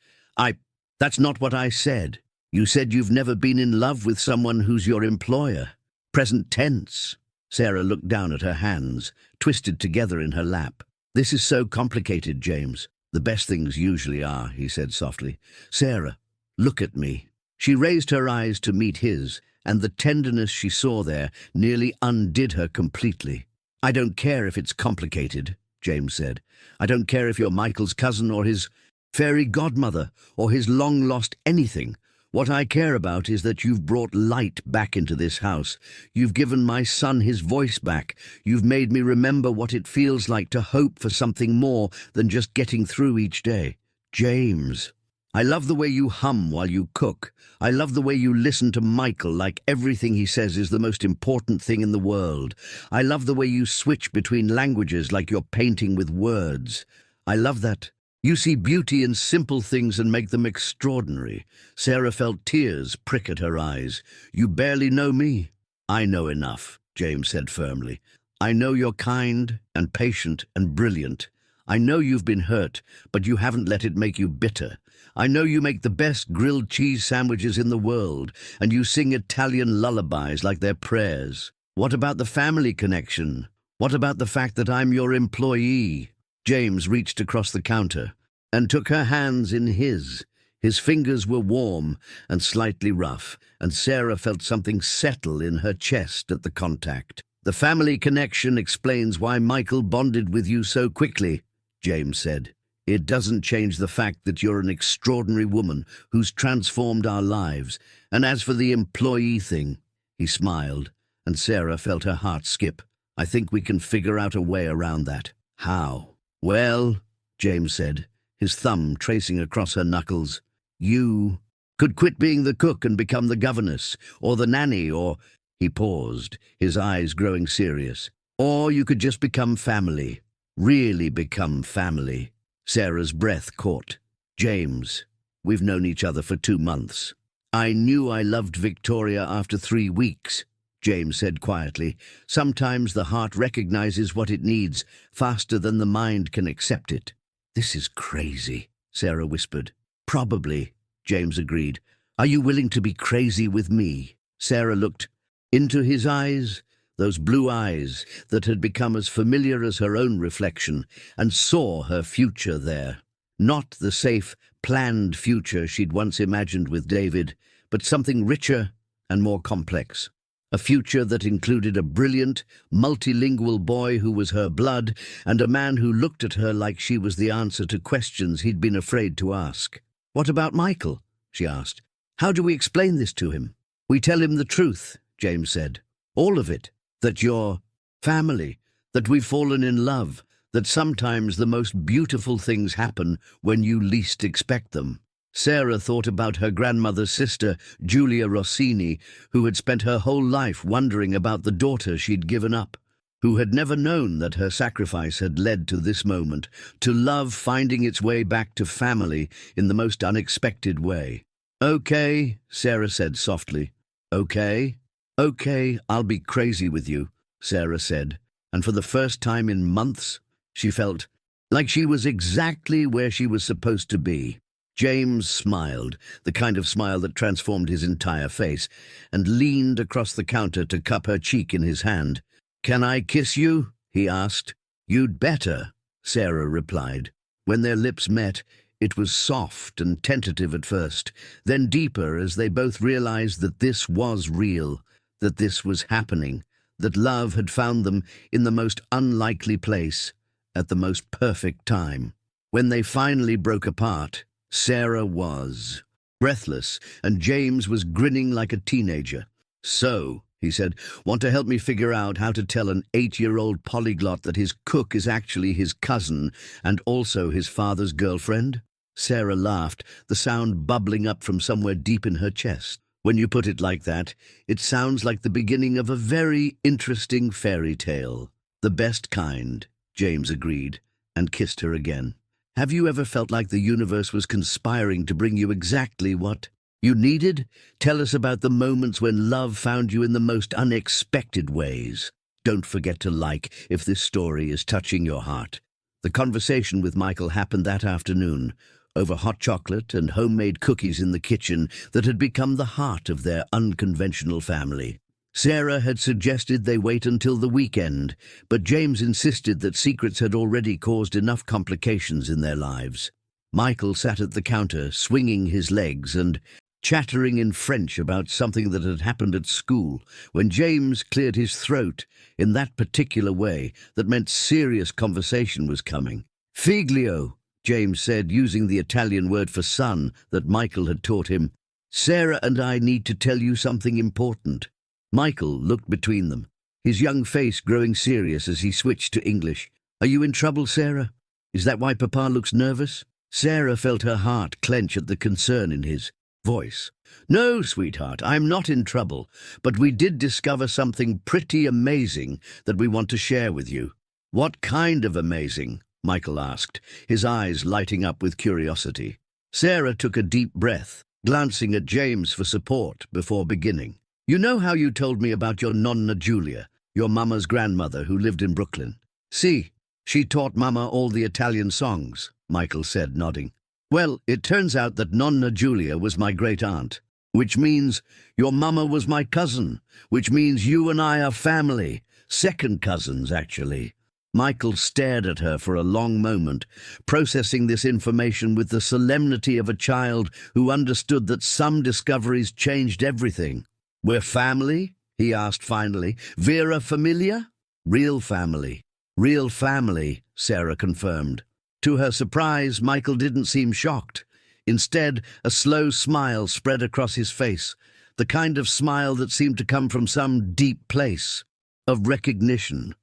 That's not what I said. You said you've never been in love with someone who's your employer. Present tense." Sarah looked down at her hands, twisted together in her lap. "This is so complicated, James." "The best things usually are," he said softly. "Sarah, look at me." She raised her eyes to meet his, and the tenderness she saw there nearly undid her completely. "I don't care if it's complicated," James said. "I don't care if you're Michael's cousin or his fairy godmother or his long-lost anything. What I care about is that you've brought light back into this house. You've given my son his voice back. You've made me remember what it feels like to hope for something more than just getting through each day. James, I love the way you hum while you cook. I love the way you listen to Michael like everything he says is the most important thing in the world. I love the way you switch between languages like you're painting with words. I love that you see beauty in simple things and make them extraordinary." Sarah felt tears prick at her eyes. "You barely know me." "I know enough," James said firmly. "I know you're kind and patient and brilliant. I know you've been hurt, but you haven't let it make you bitter. I know you make the best grilled cheese sandwiches in the world, and you sing Italian lullabies like they're prayers. What about the family connection? What about the fact that I'm your employee?" James reached across the counter and took her hands in his. His fingers were warm and slightly rough, and Sarah felt something settle in her chest at the contact. "The family connection explains why Michael bonded with you so quickly," James said. "It doesn't change the fact that you're an extraordinary woman who's transformed our lives. And as for the employee thing," he smiled, and Sarah felt her heart skip. "I think we can figure out a way around that." "How?" "Well," James said, his thumb tracing across her knuckles, "you could quit being the cook and become the governess, or the nanny, or—" He paused, his eyes growing serious. "Or you could just become family. Really become family." Sarah's breath caught. "James, we've known each other for 2 months. I knew I loved Victoria after 3 weeks. James said quietly. "Sometimes the heart recognizes what it needs faster than the mind can accept it." "This is crazy," Sarah whispered. "Probably," James agreed. "Are you willing to be crazy with me?" Sarah looked into his eyes, those blue eyes that had become as familiar as her own reflection, and saw her future there. Not the safe, planned future she'd once imagined with David, but something richer and more complex. A future that included a brilliant, multilingual boy who was her blood and a man who looked at her like she was the answer to questions he'd been afraid to ask. "What about Michael?" she asked. "How do we explain this to him?" "We tell him the truth," James said. "All of it. That you're family, that we've fallen in love, that sometimes the most beautiful things happen when you least expect them." Sarah thought about her grandmother's sister, Julia Rossini, who had spent her whole life wondering about the daughter she'd given up, who had never known that her sacrifice had led to this moment, to love finding its way back to family in the most unexpected way. "Okay," Sarah said softly. "Okay? Okay, I'll be crazy with you," Sarah said, and for the first time in months, she felt like she was exactly where she was supposed to be. James smiled, the kind of smile that transformed his entire face, and leaned across the counter to cup her cheek in his hand. "Can I kiss you?" he asked. "You'd better," Sarah replied. When their lips met, it was soft and tentative at first, then deeper as they both realized that this was real, that this was happening, that love had found them in the most unlikely place, at the most perfect time. When they finally broke apart, Sarah was breathless, and James was grinning like a teenager. "So," he said, "want to help me figure out how to tell an 8-year-old polyglot that his cook is actually his cousin and also his father's girlfriend?" Sarah laughed, the sound bubbling up from somewhere deep in her chest. "When you put it like that, it sounds like the beginning of a very interesting fairy tale." "The best kind," James agreed, and kissed her again. "Have you ever felt like the universe was conspiring to bring you exactly what you needed? Tell us about the moments when love found you in the most unexpected ways." Don't forget to like if this story is touching your heart. The conversation with Michael happened that afternoon, over hot chocolate and homemade cookies in the kitchen that had become the heart of their unconventional family. Sarah had suggested they wait until the weekend, but James insisted that secrets had already caused enough complications in their lives. Michael sat at the counter, swinging his legs and chattering in French about something that had happened at school, when James cleared his throat in that particular way that meant serious conversation was coming. "Figlio," James said, using the Italian word for son that Michael had taught him. "Sarah and I need to tell you something important." Michael looked between them, his young face growing serious as he switched to English. "Are you in trouble, Sarah? Is that why Papa looks nervous?" Sarah felt her heart clench at the concern in his voice. "No, sweetheart, I'm not in trouble, but we did discover something pretty amazing that we want to share with you." "What kind of amazing?" Michael asked, his eyes lighting up with curiosity. Sarah took a deep breath, glancing at James for support before beginning. "You know how you told me about your Nonna Julia, your Mama's grandmother who lived in Brooklyn? See, she taught Mama all the Italian songs," Michael said, nodding. "Well, it turns out that Nonna Julia was my great-aunt, which means your Mama was my cousin, which means you and I are family, second cousins, actually." Michael stared at her for a long moment, processing this information with the solemnity of a child who understood that some discoveries changed everything. "We're family?" he asked finally. "Vera familia?" "Real family. Real family," Sarah confirmed. To her surprise, Michael didn't seem shocked. Instead, a slow smile spread across his face, the kind of smile that seemed to come from some deep place of recognition.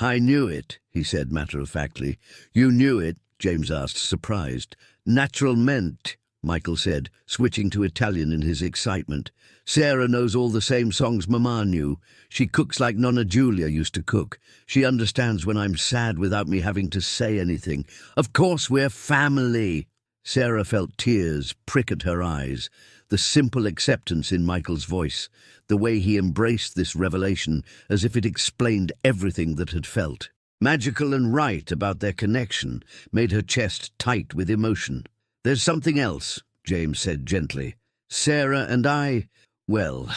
"I knew it," he said matter-of-factly. "You knew it?" James asked, surprised. "Naturalmente," Michael said, switching to Italian in his excitement. "Sarah knows all the same songs Mama knew. She cooks like Nonna Julia used to cook. She understands when I'm sad without me having to say anything. Of course we're family." Sarah felt tears prick at her eyes, the simple acceptance in Michael's voice, the way he embraced this revelation as if it explained everything that had felt. Magical and right about their connection made her chest tight with emotion. "There's something else," James said gently. "Sarah and I, well,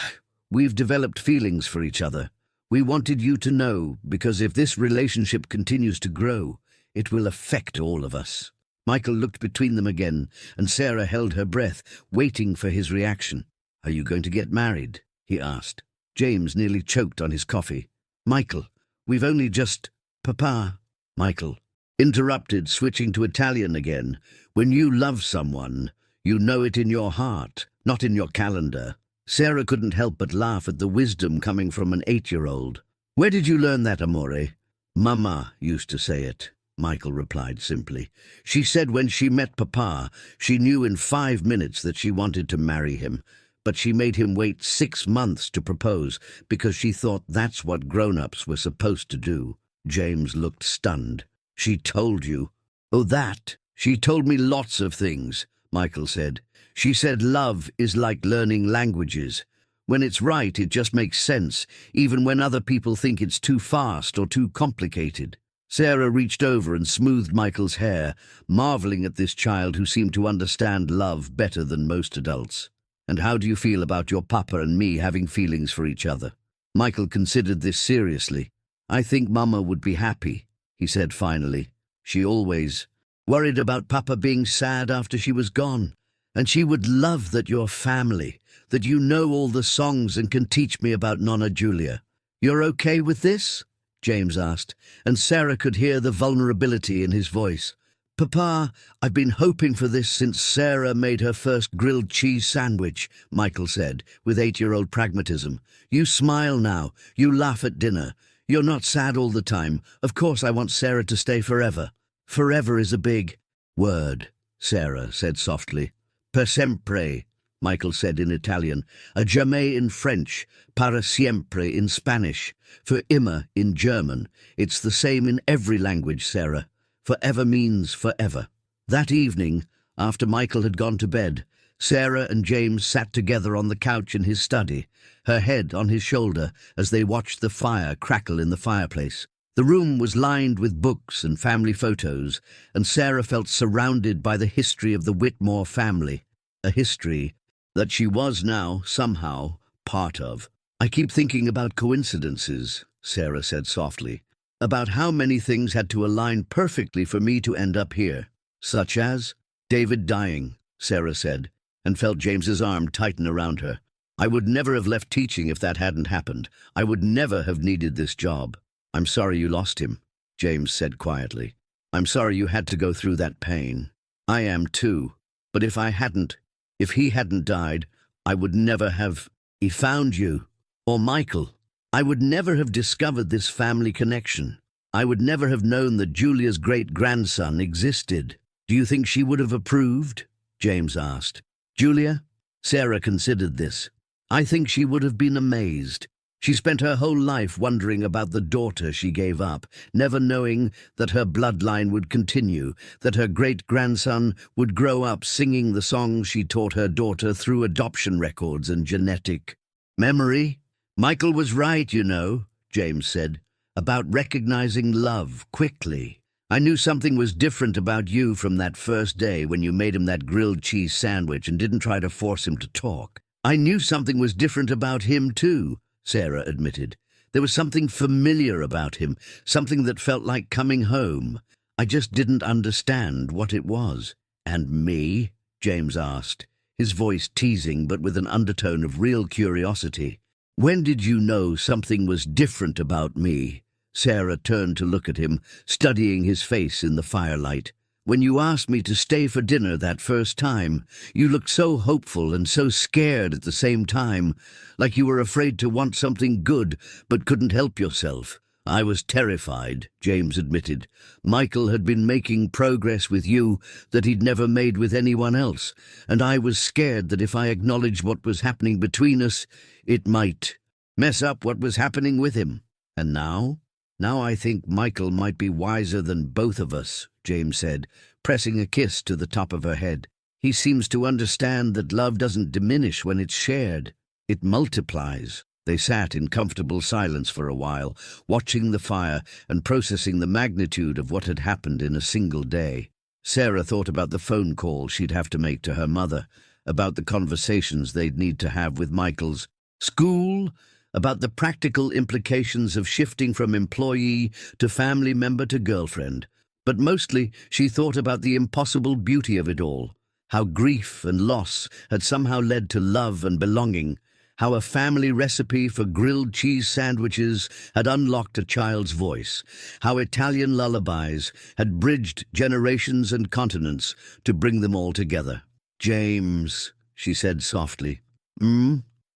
we've developed feelings for each other. We wanted you to know, because if this relationship continues to grow, it will affect all of us." Michael looked between them again, and Sarah held her breath, waiting for his reaction. "Are you going to get married?" he asked. James nearly choked on his coffee. "Michael, we've only just— Papa." Michael interrupted, switching to Italian again. "When you love someone, you know it in your heart, not in your calendar." Sarah couldn't help but laugh at the wisdom coming from an 8-year-old. "Where did you learn that, amore?" "Mama used to say it," Michael replied simply. "She said when she met Papa, she knew in 5 minutes that she wanted to marry him, but she made him wait 6 months to propose because she thought that's what grown-ups were supposed to do." James looked stunned. "She told you?" "Oh, that? She told me lots of things," Michael said. "She said love is like learning languages. When it's right, it just makes sense, even when other people think it's too fast or too complicated." Sarah reached over and smoothed Michael's hair, marveling at this child who seemed to understand love better than most adults. "And how do you feel about your papa and me having feelings for each other?" Michael considered this seriously. "I think Mama would be happy," he said finally. "She always worried about Papa being sad after she was gone. And she would love that you're family, that you know all the songs and can teach me about Nonna Julia." "You're okay with this?" James asked, and Sarah could hear the vulnerability in his voice. "Papa, I've been hoping for this since Sarah made her first grilled cheese sandwich," Michael said, with 8-year-old pragmatism. "You smile now, you laugh at dinner. You're not sad all the time. Of course I want Sarah to stay forever." "Forever is a big word," Sarah said softly. "Per sempre," Michael said in Italian. "A jamais in French, para siempre in Spanish, for immer in German. It's the same in every language, Sarah. Forever means forever." That evening, after Michael had gone to bed, Sarah and James sat together on the couch in his study, her head on his shoulder as they watched the fire crackle in the fireplace. The room was lined with books and family photos, and Sarah felt surrounded by the history of the Whitmore family, a history that she was now, somehow, part of. "I keep thinking about coincidences," Sarah said softly, "about how many things had to align perfectly for me to end up here." "Such as?" "David dying," Sarah said, and felt James's arm tighten around her. "I would never have left teaching if that hadn't happened. I would never have needed this job." "I'm sorry you lost him," James said quietly. "I'm sorry you had to go through that pain." "I am too. But if he hadn't died, I would never have— he found you. Or Michael. I would never have discovered this family connection. I would never have known that Julia's great-grandson existed." "Do you think she would have approved?" James asked. "Julia?" Sarah considered this. "I think she would have been amazed. She spent her whole life wondering about the daughter she gave up, never knowing that her bloodline would continue, that her great-grandson would grow up singing the songs she taught her daughter through adoption records and genetic memory." "Michael was right, you know," James said, "about recognizing love quickly. I knew something was different about you from that first day when you made him that grilled cheese sandwich and didn't try to force him to talk. I knew something was different about him too," Sarah admitted. "There was something familiar about him, something that felt like coming home. I just didn't understand what it was." "And me?" James asked, his voice teasing but with an undertone of real curiosity. "When did you know something was different about me?" Sarah turned to look at him, studying his face in the firelight. "When you asked me to stay for dinner that first time, you looked so hopeful and so scared at the same time, like you were afraid to want something good but couldn't help yourself." "I was terrified," James admitted. "Michael had been making progress with you that he'd never made with anyone else, and I was scared that if I acknowledged what was happening between us, it might mess up what was happening with him. And now? Now I think Michael might be wiser than both of us," James said, pressing a kiss to the top of her head. "He seems to understand that love doesn't diminish when it's shared. It multiplies." They sat in comfortable silence for a while, watching the fire and processing the magnitude of what had happened in a single day. Sarah thought about the phone call she'd have to make to her mother, about the conversations they'd need to have with Michael's school, about the practical implications of shifting from employee to family member to girlfriend. But mostly she thought about the impossible beauty of it all, how grief and loss had somehow led to love and belonging, how a family recipe for grilled cheese sandwiches had unlocked a child's voice, how Italian lullabies had bridged generations and continents to bring them all together. "James," she said softly.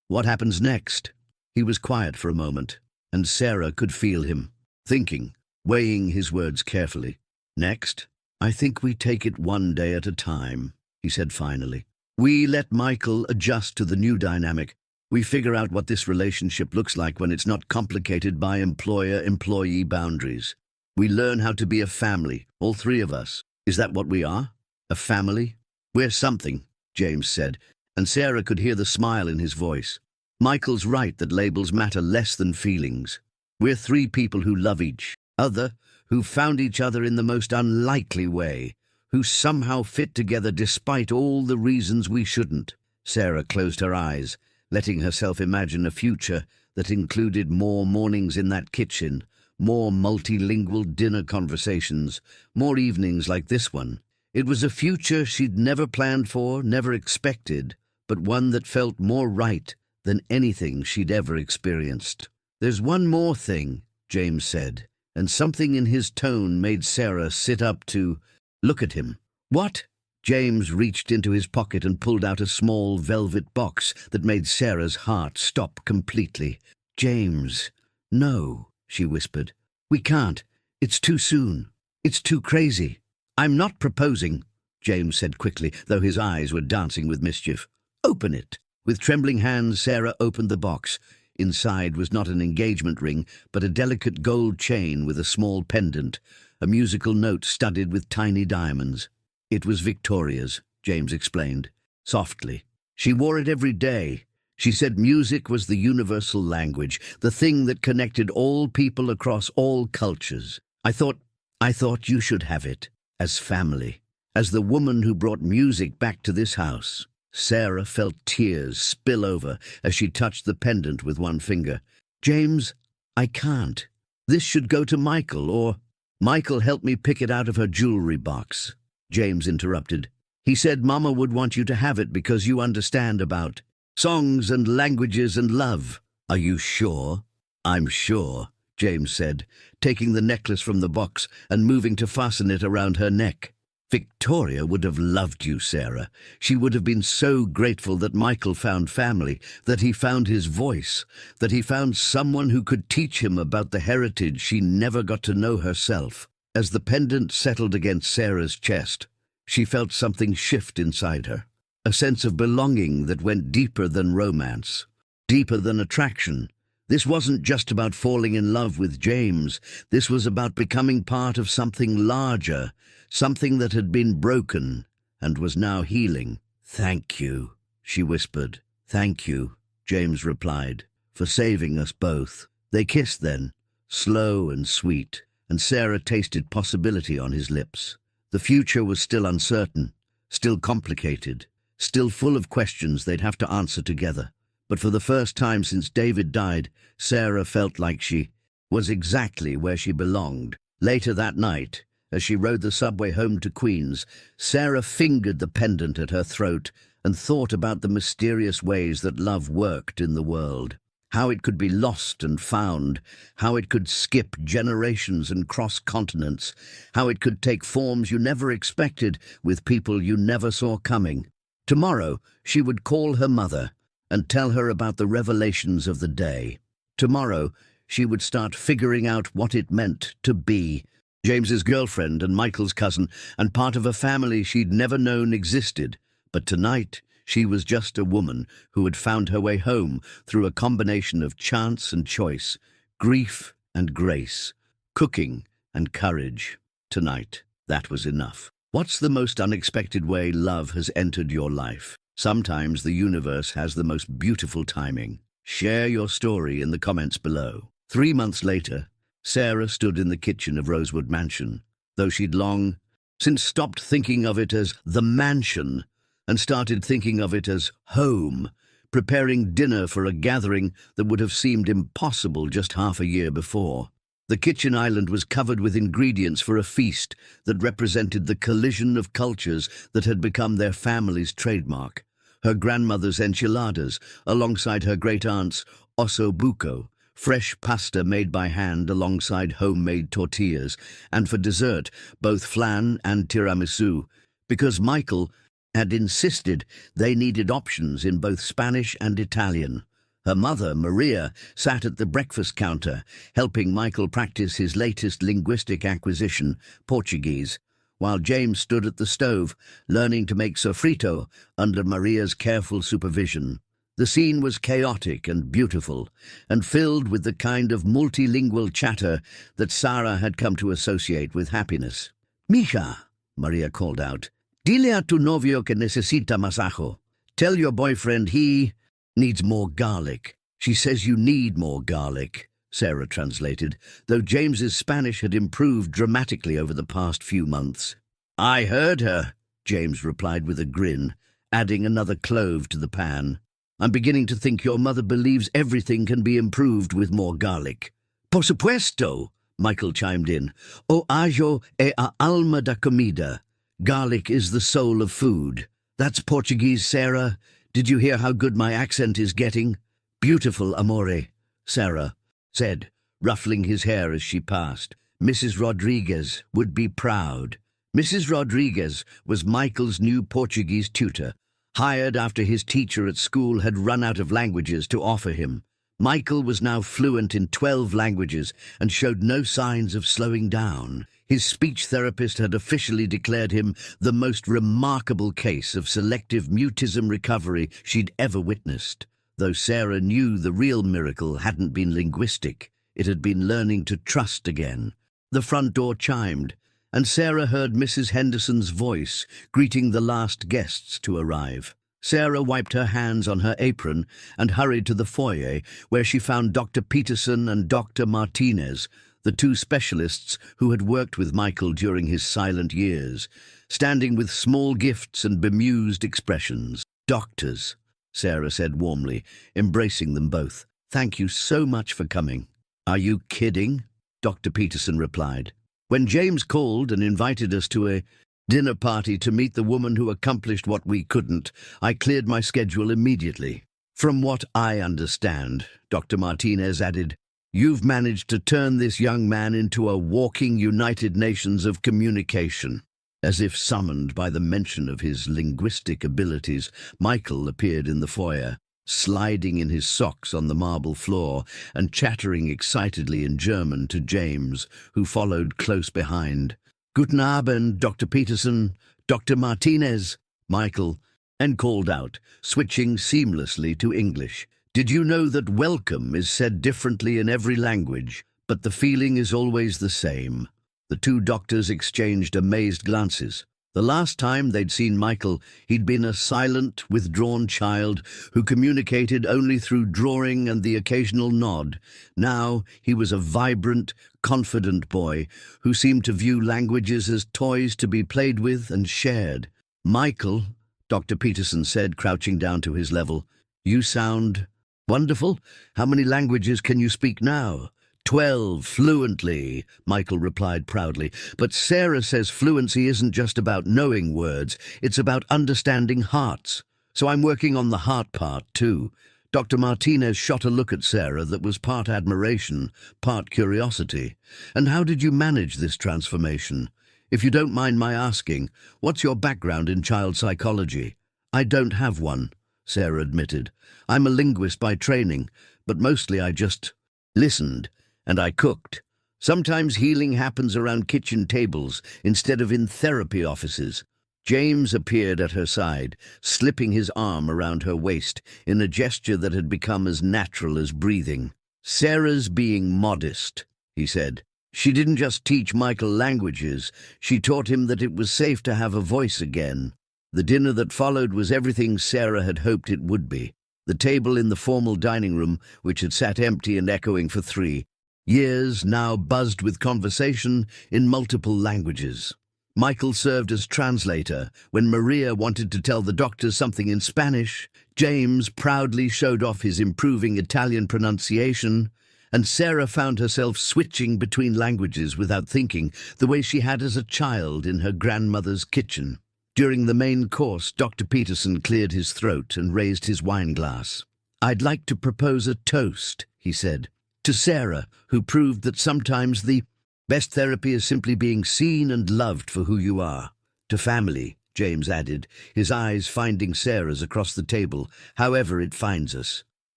What happens next?" He was quiet for a moment, and Sarah could feel him, thinking, weighing his words carefully. "Next? I think we take it one day at a time," he said finally. "We let Michael adjust to the new dynamic. We figure out what this relationship looks like when it's not complicated by employer-employee boundaries. We learn how to be a family, all three of us. Is that what we are? A family?" "We're something," James said, and Sarah could hear the smile in his voice. "Michael's right that labels matter less than feelings. We're three people who love each other, who found each other in the most unlikely way, who somehow fit together despite all the reasons we shouldn't." Sarah closed her eyes, letting herself imagine a future that included more mornings in that kitchen, more multilingual dinner conversations, more evenings like this one. It was a future she'd never planned for, never expected, but one that felt more right than anything she'd ever experienced. "There's one more thing," James said, and something in his tone made Sarah sit up to look at him. "What?" James reached into his pocket and pulled out a small velvet box that made Sarah's heart stop completely. "James, no," she whispered. "We can't. It's too soon. It's too crazy." "I'm not proposing," James said quickly, though his eyes were dancing with mischief. "Open it." With trembling hands, Sarah opened the box. Inside was not an engagement ring, but a delicate gold chain with a small pendant, a musical note studded with tiny diamonds. "It was Victoria's," James explained, softly. "She wore it every day. She said music was the universal language, the thing that connected all people across all cultures. I thought you should have it, as family, as the woman who brought music back to this house." Sarah felt tears spill over as she touched the pendant with one finger. "James, I can't. This should go to Michael, or—" "Michael helped me pick it out of her jewelry box," James interrupted. "He said Mama would want you to have it because you understand about songs and languages and love." "Are you sure?" "I'm sure," James said, taking the necklace from the box and moving to fasten it around her neck. "Victoria would have loved you, Sarah. She would have been so grateful that Michael found family, that he found his voice, that he found someone who could teach him about the heritage she never got to know herself." As the pendant settled against Sarah's chest, she felt something shift inside her, a sense of belonging that went deeper than romance, deeper than attraction. This wasn't just about falling in love with James. This was about becoming part of something larger, something that had been broken and was now healing. "Thank you," she whispered. "Thank you," James replied, "for saving us both." They kissed then, slow and sweet, and Sarah tasted possibility on his lips. The future was still uncertain, still complicated, still full of questions they'd have to answer together. But for the first time since David died, Sarah felt like she was exactly where she belonged. Later that night, as she rode the subway home to Queens, Sarah fingered the pendant at her throat and thought about the mysterious ways that love worked in the world. How it could be lost and found, how it could skip generations and cross continents, how it could take forms you never expected with people you never saw coming. Tomorrow, she would call her mother and tell her about the revelations of the day. Tomorrow, she would start figuring out what it meant to be James's girlfriend and Michael's cousin, and part of a family she'd never known existed. But tonight, she was just a woman who had found her way home through a combination of chance and choice, grief and grace, cooking and courage. Tonight, that was enough. What's the most unexpected way love has entered your life? Sometimes the universe has the most beautiful timing. Share your story in the comments below. 3 months later, Sarah stood in the kitchen of Rosewood Mansion, though she'd long since stopped thinking of it as the mansion and started thinking of it as home, preparing dinner for a gathering that would have seemed impossible just half a year before. The kitchen island was covered with ingredients for a feast that represented the collision of cultures that had become their family's trademark. her grandmother's enchiladas, alongside her great-aunt's osso buco, fresh pasta made by hand alongside homemade tortillas, and for dessert, both flan and tiramisu, because Michael had insisted they needed options in both Spanish and Italian. Her mother, Maria, sat at the breakfast counter, helping Michael practice his latest linguistic acquisition, Portuguese, while James stood at the stove, learning to make sofrito under Maria's careful supervision. The scene was chaotic and beautiful, and filled with the kind of multilingual chatter that Sarah had come to associate with happiness. "Misha," Maria called out, "dile a tu novio que necesita más ajo. Tell your boyfriend he needs more garlic." "She says you need more garlic," Sarah translated, though James's Spanish had improved dramatically over the past few months. "I heard her," James replied with a grin, adding another clove to the pan. "I'm beginning to think your mother believes everything can be improved with more garlic." "Por supuesto," Michael chimed in. "O ajo é a alma da comida. Garlic is the soul of food. That's Portuguese, Sarah. Did you hear how good my accent is getting?" "Beautiful, amore," Sarah said, ruffling his hair as she passed. "Mrs. Rodriguez would be proud." Mrs. Rodriguez was Michael's new Portuguese tutor, hired after his teacher at school had run out of languages to offer him. Michael was now fluent in 12 languages and showed no signs of slowing down. His speech therapist had officially declared him the most remarkable case of selective mutism recovery she'd ever witnessed. Though Sarah knew the real miracle hadn't been linguistic, it had been learning to trust again. The front door chimed, and Sarah heard Mrs. Henderson's voice greeting the last guests to arrive. Sarah wiped her hands on her apron and hurried to the foyer, where she found Dr. Peterson and Dr. Martinez, the two specialists who had worked with Michael during his silent years, standing with small gifts and bemused expressions. "Doctors," Sarah said warmly, embracing them both. "Thank you so much for coming." "Are you kidding?" Dr. Peterson replied. "When James called and invited us to a dinner party to meet the woman who accomplished what we couldn't, I cleared my schedule immediately." "From what I understand," Dr. Martinez added, "you've managed to turn this young man into a walking United Nations of communication." As if summoned by the mention of his linguistic abilities, Michael appeared in the foyer, sliding in his socks on the marble floor and chattering excitedly in German to James, who followed close behind. "Guten Abend, Dr. Peterson, Dr. Martinez," Michael, and called out, switching seamlessly to English. "Did you know that welcome is said differently in every language, but the feeling is always the same?" The two doctors exchanged amazed glances. The last time they'd seen Michael, he'd been a silent, withdrawn child who communicated only through drawing and the occasional nod. Now he was a vibrant, confident boy who seemed to view languages as toys to be played with and shared. "Michael," Dr. Peterson said, crouching down to his level, "you sound wonderful. How many languages can you speak now?" 12, fluently, Michael replied proudly. "But Sarah says fluency isn't just about knowing words, it's about understanding hearts. So I'm working on the heart part, too." Dr. Martinez shot a look at Sarah that was part admiration, part curiosity. "And how did you manage this transformation? If you don't mind my asking, what's your background in child psychology?" "I don't have one," Sarah admitted. "I'm a linguist by training, but mostly I just listened. And I cooked. Sometimes healing happens around kitchen tables instead of in therapy offices." James appeared at her side, slipping his arm around her waist in a gesture that had become as natural as breathing. "Sarah's being modest," he said. "She didn't just teach Michael languages, she taught him that it was safe to have a voice again." The dinner that followed was everything Sarah had hoped it would be. The table in the formal dining room, which had sat empty and echoing for 3 years, now buzzed with conversation in multiple languages. Michael served as translator. When Maria wanted to tell the doctors something in Spanish, James proudly showed off his improving Italian pronunciation, and Sarah found herself switching between languages without thinking, the way she had as a child in her grandmother's kitchen. During the main course, Dr. Peterson cleared his throat and raised his wine glass. "I'd like to propose a toast," he said, "to Sarah, who proved that sometimes the best therapy is simply being seen and loved for who you are. To family," James added, his eyes finding Sarah's across the table, "however it finds us."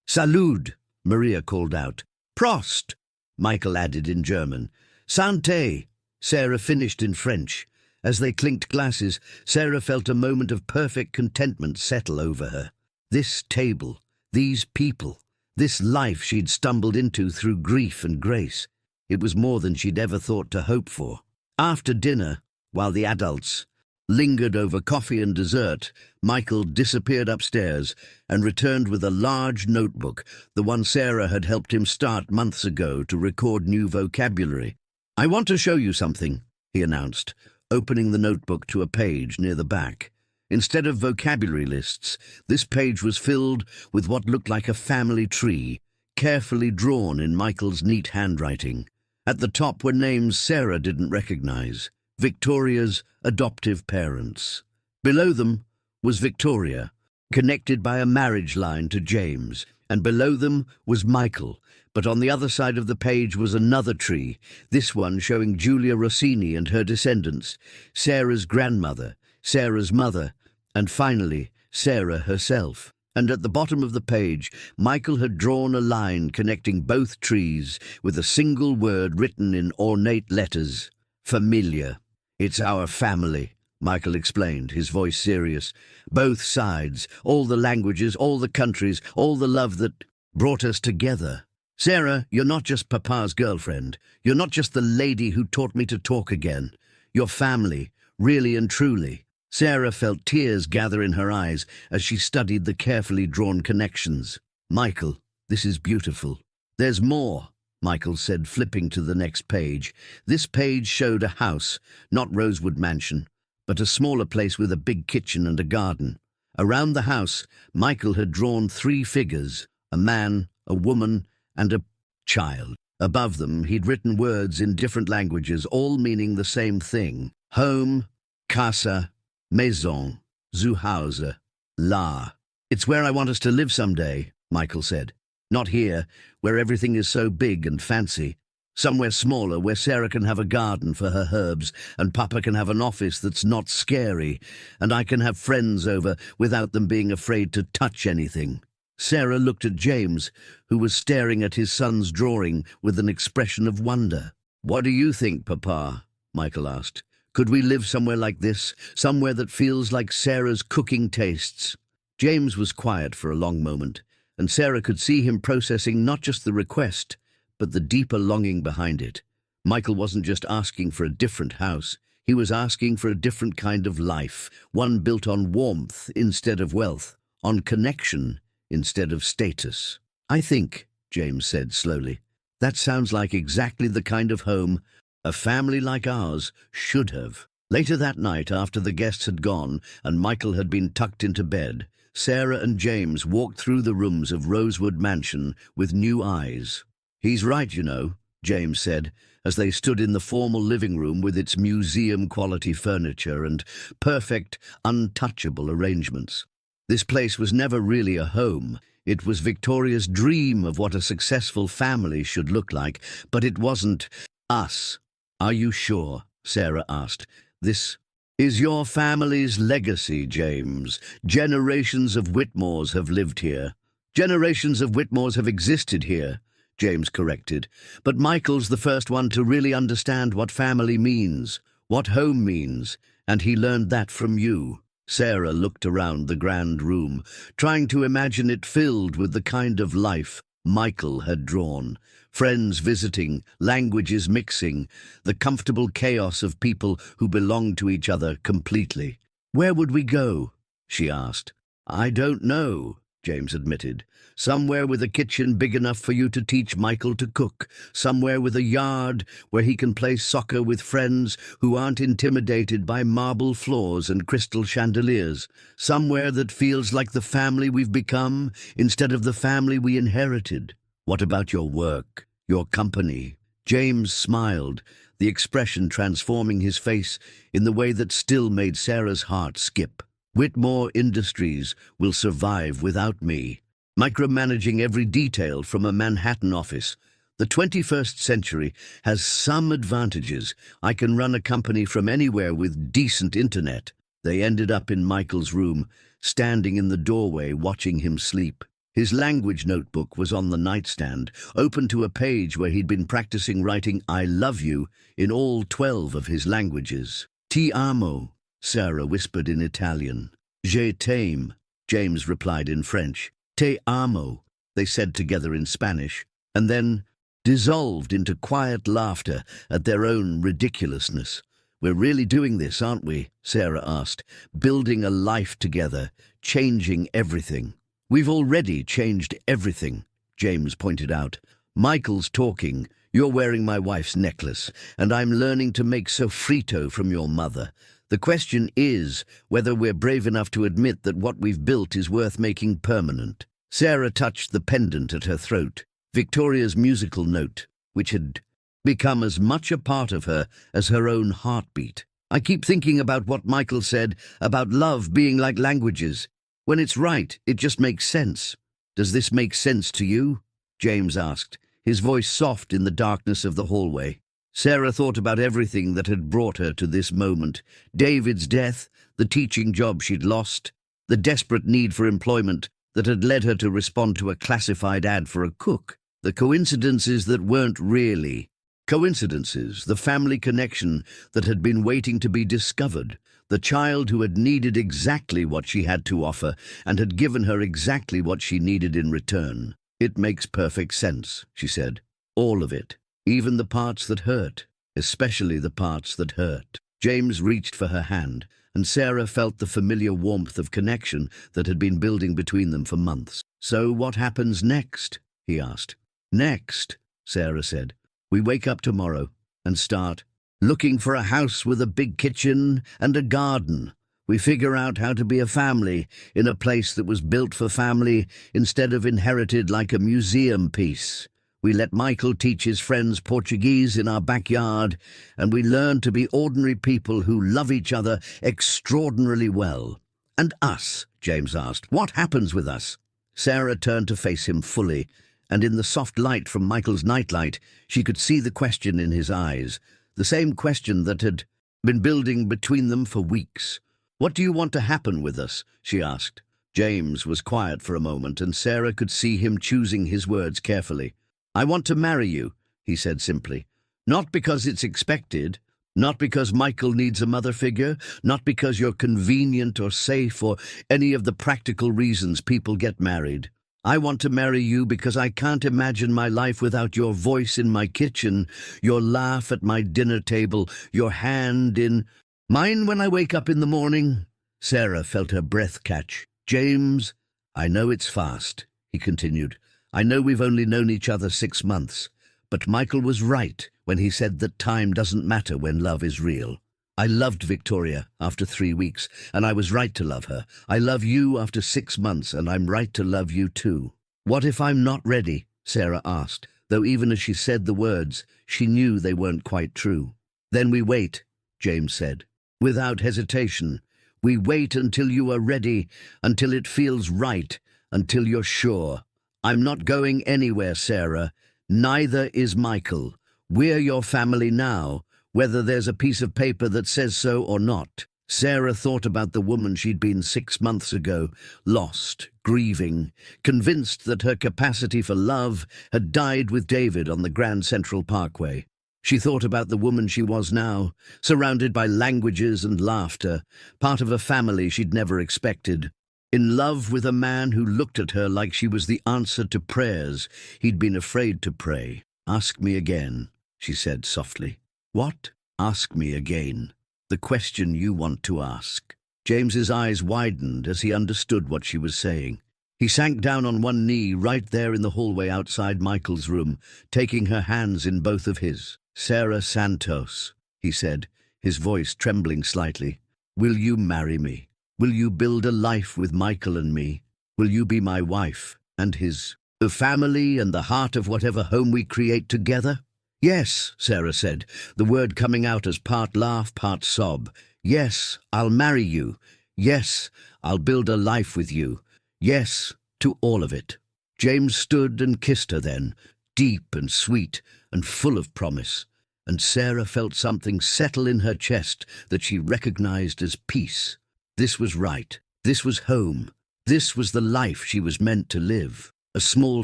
"Salud," Maria called out. "Prost," Michael added in German. "Santé," Sarah finished in French. As they clinked glasses, Sarah felt a moment of perfect contentment settle over her. This table, these people, this life she'd stumbled into through grief and grace. It was more than she'd ever thought to hope for. After dinner, while the adults lingered over coffee and dessert, Michael disappeared upstairs and returned with a large notebook, the one Sarah had helped him start months ago to record new vocabulary. "I want to show you something," he announced, opening the notebook to a page near the back. Instead of vocabulary lists, this page was filled with what looked like a family tree, carefully drawn in Michael's neat handwriting. At the top were names Sarah didn't recognize, Victoria's adoptive parents. Below them was Victoria, connected by a marriage line to James, and below them was Michael. But on the other side of the page was another tree, this one showing Giulia Rossini and her descendants, Sarah's grandmother, Sarah's mother, and finally, Sarah herself. And at the bottom of the page, Michael had drawn a line connecting both trees with a single word written in ornate letters, "Familia." "It's our family," Michael explained, his voice serious. "Both sides, all the languages, all the countries, all the love that brought us together. Sarah, you're not just Papa's girlfriend. You're not just the lady who taught me to talk again. You're family, really and truly." Sarah felt tears gather in her eyes as she studied the carefully drawn connections. "Michael, this is beautiful." "There's more," Michael said, flipping to the next page. This page showed a house, not Rosewood Mansion, but a smaller place with a big kitchen and a garden. Around the house, Michael had drawn 3 figures, a man, a woman, and a child. Above them, he'd written words in different languages, all meaning the same thing: home, casa, maison, Zuhause, la. "It's where I want us to live someday," Michael said. "Not here, where everything is so big and fancy. Somewhere smaller, where Sarah can have a garden for her herbs, and Papa can have an office that's not scary, and I can have friends over without them being afraid to touch anything." Sarah looked at James, who was staring at his son's drawing with an expression of wonder. "What do you think, Papa?" Michael asked. "Could we live somewhere like this, somewhere that feels like Sarah's cooking tastes?" James was quiet for a long moment, and Sarah could see him processing not just the request, but the deeper longing behind it. Michael wasn't just asking for a different house. He was asking for a different kind of life, one built on warmth instead of wealth, on connection instead of status. "I think," James said slowly, "that sounds like exactly the kind of home a family like ours should have." Later that night, after the guests had gone and Michael had been tucked into bed, Sarah and James walked through the rooms of Rosewood Mansion with new eyes. "He's right, you know," James said, as they stood in the formal living room with its museum-quality furniture and perfect, untouchable arrangements. This place was never really a home. It was Victoria's dream of what a successful family should look like, but it wasn't us. "Are you sure?" Sarah asked. "This is your family's legacy, James. Generations of Whitmores have lived here. Generations of Whitmores have existed here," James corrected. "But Michael's the first one to really understand what family means, what home means, and he learned that from you." Sarah looked around the grand room, trying to imagine it filled with the kind of life Michael had drawn. Friends visiting, languages mixing, the comfortable chaos of people who belonged to each other completely. "Where would we go?" she asked. "I don't know," James admitted. "Somewhere with a kitchen big enough for you to teach Michael to cook. Somewhere with a yard where he can play soccer with friends who aren't intimidated by marble floors and crystal chandeliers. Somewhere that feels like the family we've become instead of the family we inherited." "What about your work, your company?" James smiled, the expression transforming his face in the way that still made Sarah's heart skip. Whitmore Industries will survive without me. Micromanaging every detail from a Manhattan office. The 21st century has some advantages. I can run a company from anywhere with decent internet. They ended up in Michael's room, standing in the doorway watching him sleep. His language notebook was on the nightstand, open to a page where he'd been practicing writing "I love you" in all 12 of his languages. "Ti amo," Sarah whispered in Italian. "Je t'aime," James replied in French. "Te amo," they said together in Spanish, and then dissolved into quiet laughter at their own ridiculousness. "We're really doing this, aren't we?" Sarah asked. "Building a life together, changing everything." "We've already changed everything," James pointed out. "Michael's talking, you're wearing my wife's necklace, and I'm learning to make sofrito from your mother. The question is whether we're brave enough to admit that what we've built is worth making permanent." Sarah touched the pendant at her throat, Victoria's musical note, which had become as much a part of her as her own heartbeat. "I keep thinking about what Michael said about love being like languages. When it's right, it just makes sense." "Does this make sense to you?" James asked, his voice soft in the darkness of the hallway. Sarah thought about everything that had brought her to this moment. David's death, the teaching job she'd lost, the desperate need for employment that had led her to respond to a classified ad for a cook, the coincidences that weren't really coincidences, the family connection that had been waiting to be discovered, the child who had needed exactly what she had to offer and had given her exactly what she needed in return. "It makes perfect sense," she said. "All of it. Even the parts that hurt. Especially the parts that hurt." James reached for her hand, and Sarah felt the familiar warmth of connection that had been building between them for months. "So what happens next?" he asked. "Next," Sarah said, "we wake up tomorrow and start looking for a house with a big kitchen and a garden. We figure out how to be a family in a place that was built for family instead of inherited like a museum piece. We let Michael teach his friends Portuguese in our backyard, and we learn to be ordinary people who love each other extraordinarily well." "And us?" James asked. "What happens with us?" Sarah turned to face him fully, and in the soft light from Michael's nightlight, she could see the question in his eyes, the same question that had been building between them for weeks. "What do you want to happen with us?" she asked. James was quiet for a moment, and Sarah could see him choosing his words carefully. "I want to marry you," he said simply. "Not because it's expected, not because Michael needs a mother figure, not because you're convenient or safe or any of the practical reasons people get married. I want to marry you because I can't imagine my life without your voice in my kitchen, your laugh at my dinner table, your hand in mine when I wake up in the morning." Sarah felt her breath catch. "James, I know it's fast," he continued. "I know we've only known each other 6 months, but Michael was right when he said that time doesn't matter when love is real. I loved Victoria after 3 weeks, and I was right to love her. I love you after 6 months, and I'm right to love you too." "What if I'm not ready?" Sarah asked, though even as she said the words, she knew they weren't quite true. "Then we wait," James said, without hesitation. "We wait until you are ready, until it feels right, until you're sure. I'm not going anywhere, Sarah. Neither is Michael. We're your family now, whether there's a piece of paper that says so or not." Sarah thought about the woman she'd been 6 months ago, lost, grieving, convinced that her capacity for love had died with David on the Grand Central Parkway. She thought about the woman she was now, surrounded by languages and laughter, part of a family she'd never expected. In love with a man who looked at her like she was the answer to prayers he'd been afraid to pray. "Ask me again," she said softly. "What?" "Ask me again. The question you want to ask." James's eyes widened as he understood what she was saying. He sank down on one knee right there in the hallway outside Michael's room, taking her hands in both of his. "Sarah Santos," he said, his voice trembling slightly. "Will you marry me? Will you build a life with Michael and me? Will you be my wife and his, the family and the heart of whatever home we create together?" Yes, Sarah said, the word coming out as part laugh, part sob. Yes, I'll marry you. Yes, I'll build a life with you. Yes, to all of it. James stood and kissed her then, deep and sweet and full of promise, and Sarah felt something settle in her chest that she recognized as peace. This was right. This was home. This was the life she was meant to live. A small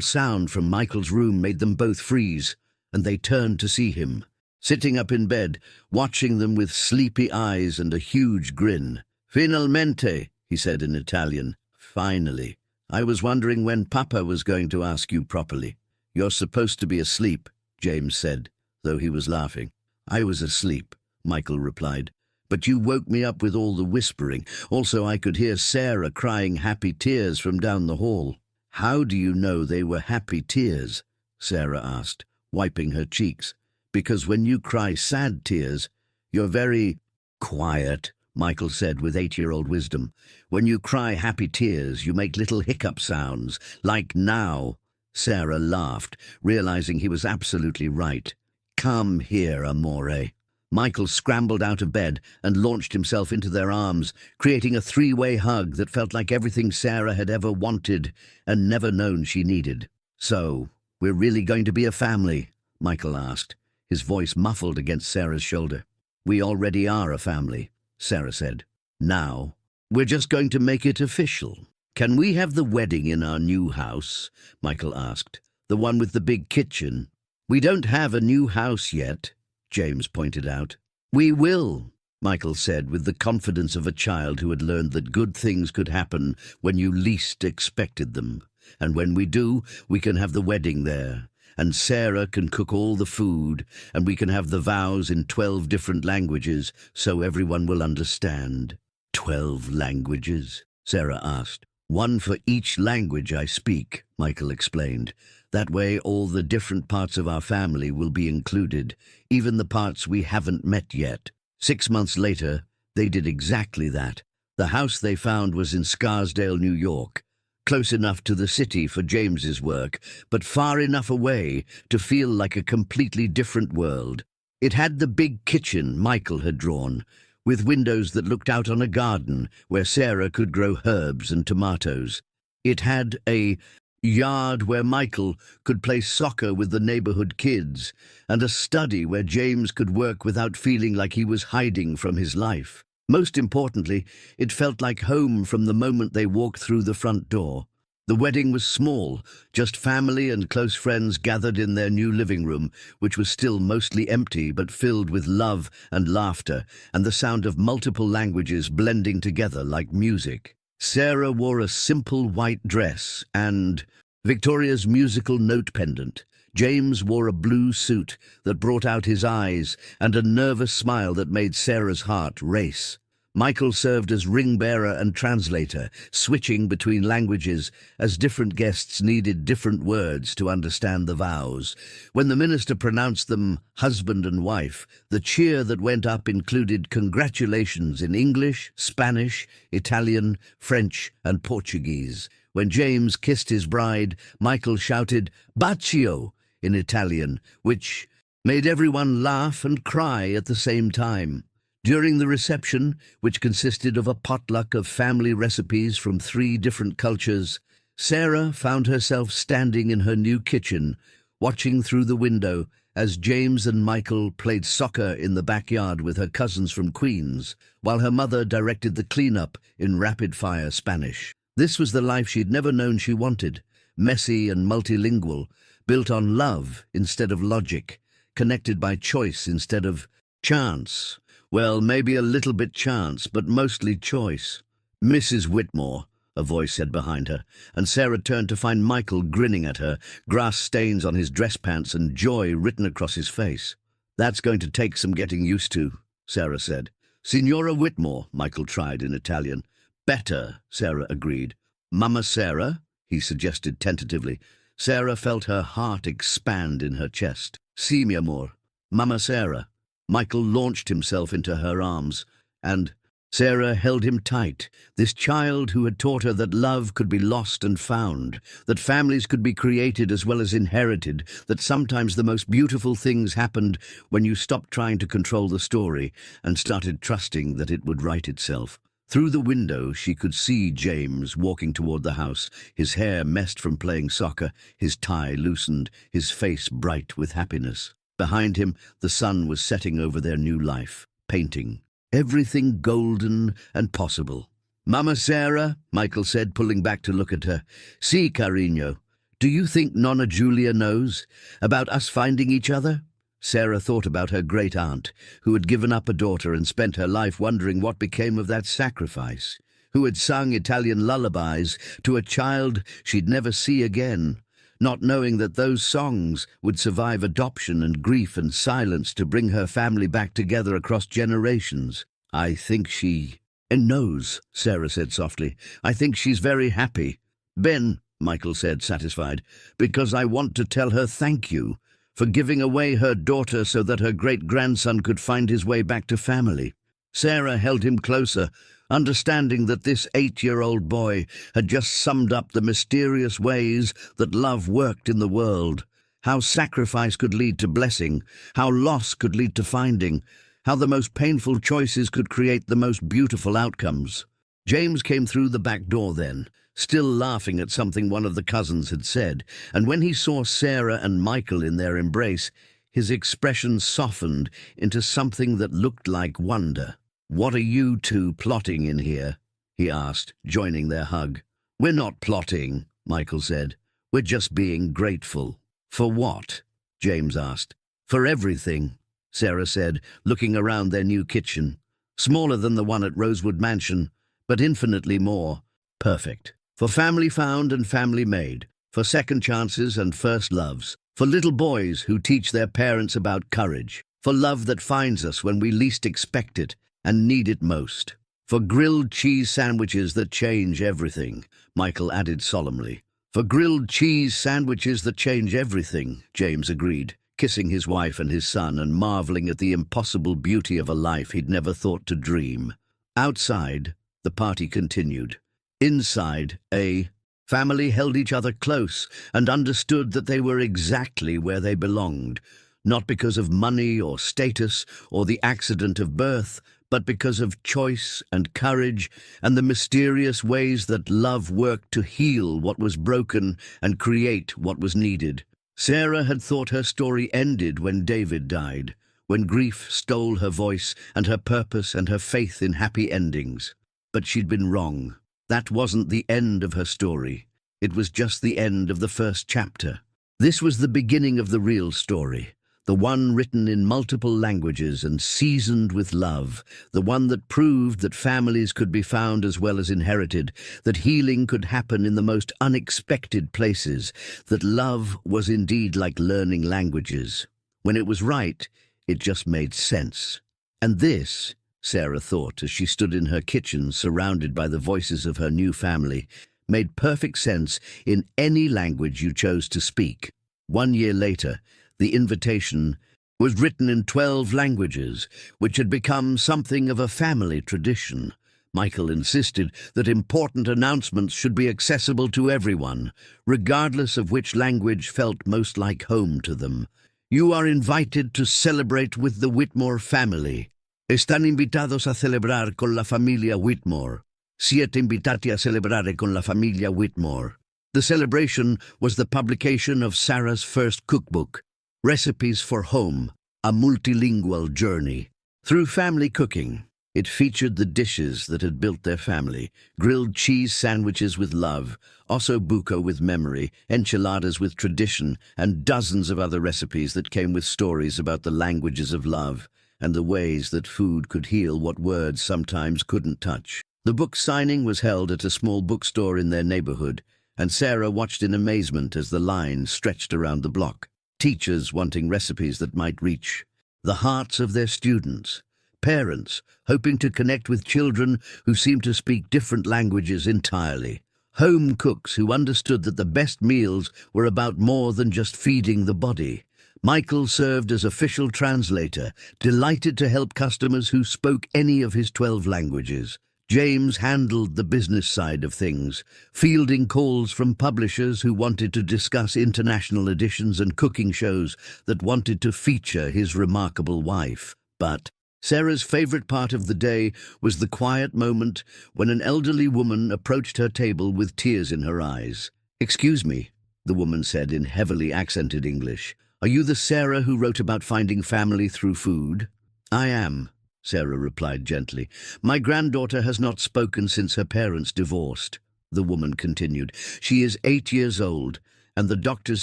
sound from Michael's room made them both freeze, and they turned to see him, sitting up in bed, watching them with sleepy eyes and a huge grin. "Finalmente," he said in Italian. "Finally. I was wondering when Papa was going to ask you properly." "You're supposed to be asleep," James said, though he was laughing. "I was asleep," Michael replied. "But you woke me up with all the whispering. Also, I could hear Sarah crying happy tears from down the hall." "How do you know they were happy tears?" Sarah asked, wiping her cheeks. "Because when you cry sad tears, you're very quiet," Michael said with 8-year-old wisdom. "When you cry happy tears, you make little hiccup sounds, like now." Sarah laughed, realizing he was absolutely right. "Come here, amore." Michael scrambled out of bed and launched himself into their arms, creating a three-way hug that felt like everything Sarah had ever wanted and never known she needed. "So, we're really going to be a family?" Michael asked, his voice muffled against Sarah's shoulder. "We already are a family," Sarah said. "Now, we're just going to make it official." "Can we have the wedding in our new house?" Michael asked. "The one with the big kitchen?" "We don't have a new house yet," James pointed out. "We will," Michael said with the confidence of a child who had learned that good things could happen when you least expected them. "And when we do, we can have the wedding there. And Sarah can cook all the food, and we can have the vows in 12 different languages so everyone will understand." "12 languages?" Sarah asked. "One for each language I speak," Michael explained. "That way all the different parts of our family will be included, even the parts we haven't met yet." 6 months later, they did exactly that. The house they found was in Scarsdale, New York, close enough to the city for James's work, but far enough away to feel like a completely different world. It had the big kitchen Michael had drawn, with windows that looked out on a garden where Sarah could grow herbs and tomatoes. It had a yard where Michael could play soccer with the neighborhood kids, and a study where James could work without feeling like he was hiding from his life. Most importantly, it felt like home from the moment they walked through the front door. The wedding was small, just family and close friends gathered in their new living room, which was still mostly empty but filled with love and laughter and the sound of multiple languages blending together like music. Sarah wore a simple white dress and Victoria's musical note pendant. James wore a blue suit that brought out his eyes and a nervous smile that made Sarah's heart race. Michael served as ring-bearer and translator, switching between languages as different guests needed different words to understand the vows. When the minister pronounced them husband and wife, the cheer that went up included congratulations in English, Spanish, Italian, French, and Portuguese. When James kissed his bride, Michael shouted "Bacio" in Italian, which made everyone laugh and cry at the same time. During the reception, which consisted of a potluck of family recipes from 3 different cultures, Sarah found herself standing in her new kitchen, watching through the window as James and Michael played soccer in the backyard with her cousins from Queens, while her mother directed the cleanup in rapid-fire Spanish. This was the life she'd never known she wanted, messy and multilingual, built on love instead of logic, connected by choice instead of chance. Well, maybe a little bit chance, but mostly choice. "Mrs. Whitmore," a voice said behind her, and Sarah turned to find Michael grinning at her, grass stains on his dress pants and joy written across his face. "That's going to take some getting used to," Sarah said. "Signora Whitmore," Michael tried in Italian. "Better," Sarah agreed. "Mama Sarah?" he suggested tentatively. Sarah felt her heart expand in her chest. "Si, mi amor. Mama Sarah." Michael launched himself into her arms, and Sarah held him tight, this child who had taught her that love could be lost and found, that families could be created as well as inherited, that sometimes the most beautiful things happened when you stopped trying to control the story and started trusting that it would write itself. Through the window, she could see James walking toward the house, his hair messed from playing soccer, his tie loosened, his face bright with happiness. Behind him, the sun was setting over their new life, painting. Everything golden and possible. "Mama Sarah," Michael said, pulling back to look at her. "Si, carino. Do you think Nonna Julia knows about us finding each other?" Sarah thought about her great-aunt, who had given up a daughter and spent her life wondering what became of that sacrifice, who had sung Italian lullabies to a child she'd never see again, not knowing that those songs would survive adoption and grief and silence to bring her family back together across generations. "I think she knows," Sarah said softly. "I think she's very happy." "Ben," Michael said, satisfied, "because I want to tell her thank you for giving away her daughter so that her great-grandson could find his way back to family." Sarah held him closer, understanding that this 8-year-old boy had just summed up the mysterious ways that love worked in the world, how sacrifice could lead to blessing, how loss could lead to finding, how the most painful choices could create the most beautiful outcomes. James came through the back door then, still laughing at something one of the cousins had said, and when he saw Sarah and Michael in their embrace, his expression softened into something that looked like wonder. "What are you two plotting in here?" he asked, joining their hug. "We're not plotting," Michael said. "We're just being grateful." "For what?" James asked. "For everything," Sarah said, looking around their new kitchen. Smaller than the one at Rosewood Mansion, but infinitely more perfect. For family found and family made, for second chances and first loves, for little boys who teach their parents about courage, for love that finds us when we least expect it and need it most. For grilled cheese sandwiches that change everything, Michael added solemnly. For grilled cheese sandwiches that change everything, James agreed, kissing his wife and his son and marveling at the impossible beauty of a life he'd never thought to dream. Outside, the party continued. Inside, a family held each other close and understood that they were exactly where they belonged, not because of money or status or the accident of birth, but because of choice and courage and the mysterious ways that love worked to heal what was broken and create what was needed. Sarah had thought her story ended when David died, when grief stole her voice and her purpose and her faith in happy endings. But she'd been wrong. That wasn't the end of her story. It was just the end of the first chapter. This was the beginning of the real story. The one written in multiple languages and seasoned with love, the one that proved that families could be found as well as inherited, that healing could happen in the most unexpected places, that love was indeed like learning languages. When it was right, it just made sense. And this, Sarah thought as she stood in her kitchen surrounded by the voices of her new family, made perfect sense in any language you chose to speak. 1 year later, the invitation was written in 12 languages, which had become something of a family tradition. Michael insisted that important announcements should be accessible to everyone, regardless of which language felt most like home to them. "You are invited to celebrate with the Whitmore family. Están invitados a celebrar con la familia Whitmore. Siete invitati a celebrare con la familia Whitmore." The celebration was the publication of Sarah's first cookbook, Recipes for Home, a multilingual journey. Through family cooking, it featured the dishes that had built their family: grilled cheese sandwiches with love, osso buco with memory, enchiladas with tradition, and dozens of other recipes that came with stories about the languages of love and the ways that food could heal what words sometimes couldn't touch. The book signing was held at a small bookstore in their neighborhood, and Sarah watched in amazement as the line stretched around the block. Teachers wanting recipes that might reach the hearts of their students. Parents hoping to connect with children who seemed to speak different languages entirely. Home cooks who understood that the best meals were about more than just feeding the body. Michael served as official translator, delighted to help customers who spoke any of his 12 languages. James handled the business side of things, fielding calls from publishers who wanted to discuss international editions and cooking shows that wanted to feature his remarkable wife. But Sarah's favorite part of the day was the quiet moment when an elderly woman approached her table with tears in her eyes. "Excuse me," the woman said in heavily accented English. "Are you the Sarah who wrote about finding family through food?" "I am," Sarah replied gently. "My granddaughter has not spoken since her parents divorced," the woman continued. "She is 8 years old, and the doctors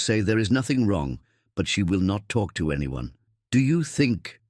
say there is nothing wrong, but she will not talk to anyone. Do you think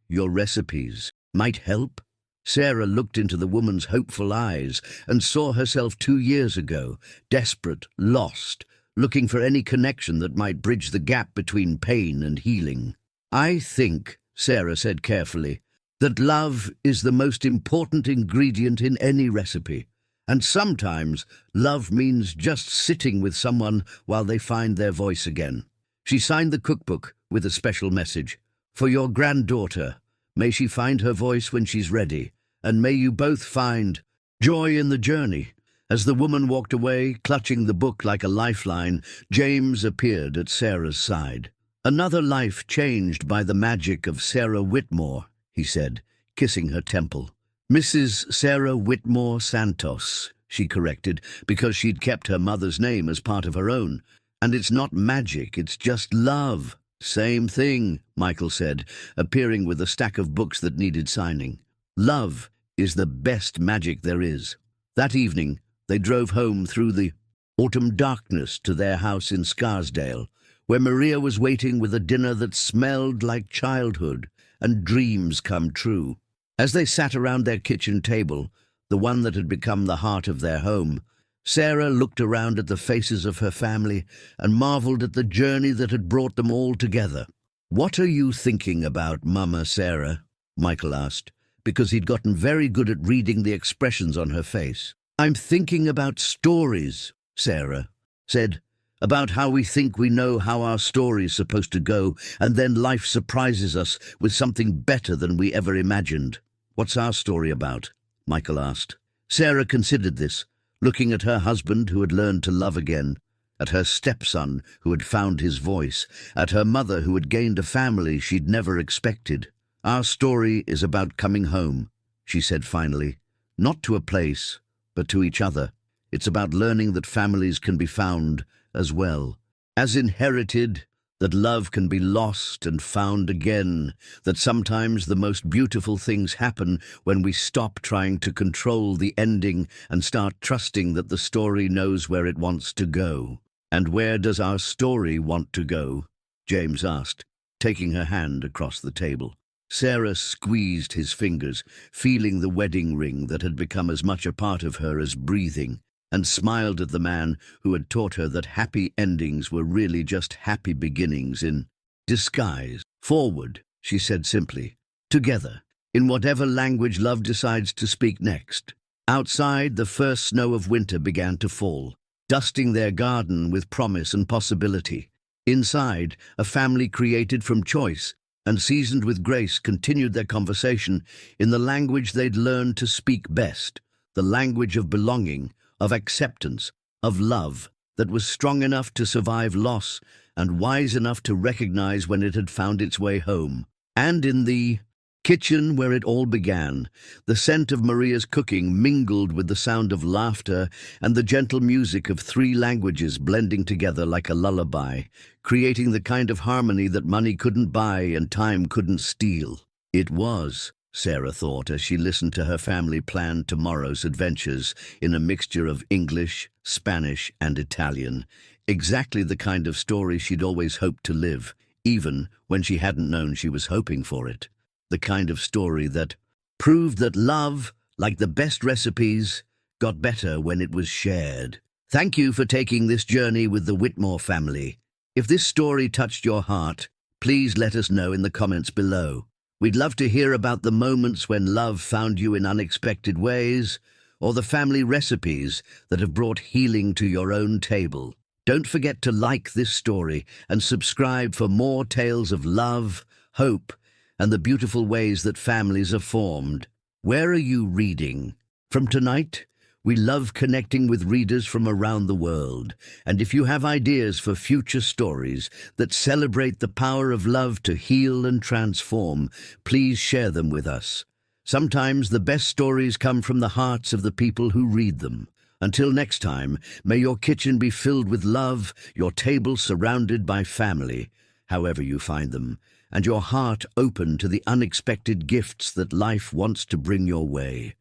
your recipes might help?" Sarah looked into the woman's hopeful eyes and saw herself 2 years ago, desperate, lost, looking for any connection that might bridge the gap between pain and healing. "I think," Sarah said carefully, "that love is the most important ingredient in any recipe. And sometimes love means just sitting with someone while they find their voice again." She signed the cookbook with a special message. "For your granddaughter, may she find her voice when she's ready, and may you both find joy in the journey." As the woman walked away, clutching the book like a lifeline, James appeared at Sarah's side. "Another life changed by the magic of Sarah Whitmore," he said, kissing her temple. "Mrs. Sarah Whitmore Santos," she corrected, because she'd kept her mother's name as part of her own. "And it's not magic, it's just love." "Same thing," Michael said, appearing with a stack of books that needed signing. "Love is the best magic there is." That evening, they drove home through the autumn darkness to their house in Scarsdale, where Maria was waiting with a dinner that smelled like childhood and dreams come true. As they sat around their kitchen table, the one that had become the heart of their home, Sarah looked around at the faces of her family and marveled at the journey that had brought them all together. "What are you thinking about, Mama Sarah?" Michael asked, because he'd gotten very good at reading the expressions on her face. "I'm thinking about stories," Sarah said, "about how we think we know how our story's supposed to go, and then life surprises us with something better than we ever imagined." "What's our story about?" Michael asked. Sarah considered this, looking at her husband who had learned to love again, at her stepson who had found his voice, at her mother who had gained a family she'd never expected. "Our story is about coming home," she said finally. "Not to a place, but to each other. It's about learning that families can be found as well as inherited, that love can be lost and found again, that sometimes the most beautiful things happen when we stop trying to control the ending and start trusting that the story knows where it wants to go." "And where does our story want to go?" James asked, taking her hand across the table. Sarah squeezed his fingers, feeling the wedding ring that had become as much a part of her as breathing, and smiled at the man who had taught her that happy endings were really just happy beginnings in disguise. "Forward," she said simply. "Together, in whatever language love decides to speak next." Outside, the first snow of winter began to fall, dusting their garden with promise and possibility. Inside, a family created from choice and seasoned with grace continued their conversation in the language they'd learned to speak best, the language of belonging, of acceptance, of love, that was strong enough to survive loss and wise enough to recognize when it had found its way home. And in the kitchen where it all began, the scent of Maria's cooking mingled with the sound of laughter and the gentle music of 3 languages blending together like a lullaby, creating the kind of harmony that money couldn't buy and time couldn't steal. It was, Sarah thought as she listened to her family plan tomorrow's adventures in a mixture of English, Spanish, and Italian, exactly the kind of story she'd always hoped to live, even when she hadn't known she was hoping for it. The kind of story that proved that love, like the best recipes, got better when it was shared. Thank you for taking this journey with the Whitmore family. If this story touched your heart, please let us know in the comments below. We'd love to hear about the moments when love found you in unexpected ways, or the family recipes that have brought healing to your own table. Don't forget to like this story and subscribe for more tales of love, hope, and the beautiful ways that families are formed. Where are you reading? From tonight, we love connecting with readers from around the world. And if you have ideas for future stories that celebrate the power of love to heal and transform, please share them with us. Sometimes the best stories come from the hearts of the people who read them. Until next time, may your kitchen be filled with love, your table surrounded by family, however you find them, and your heart open to the unexpected gifts that life wants to bring your way.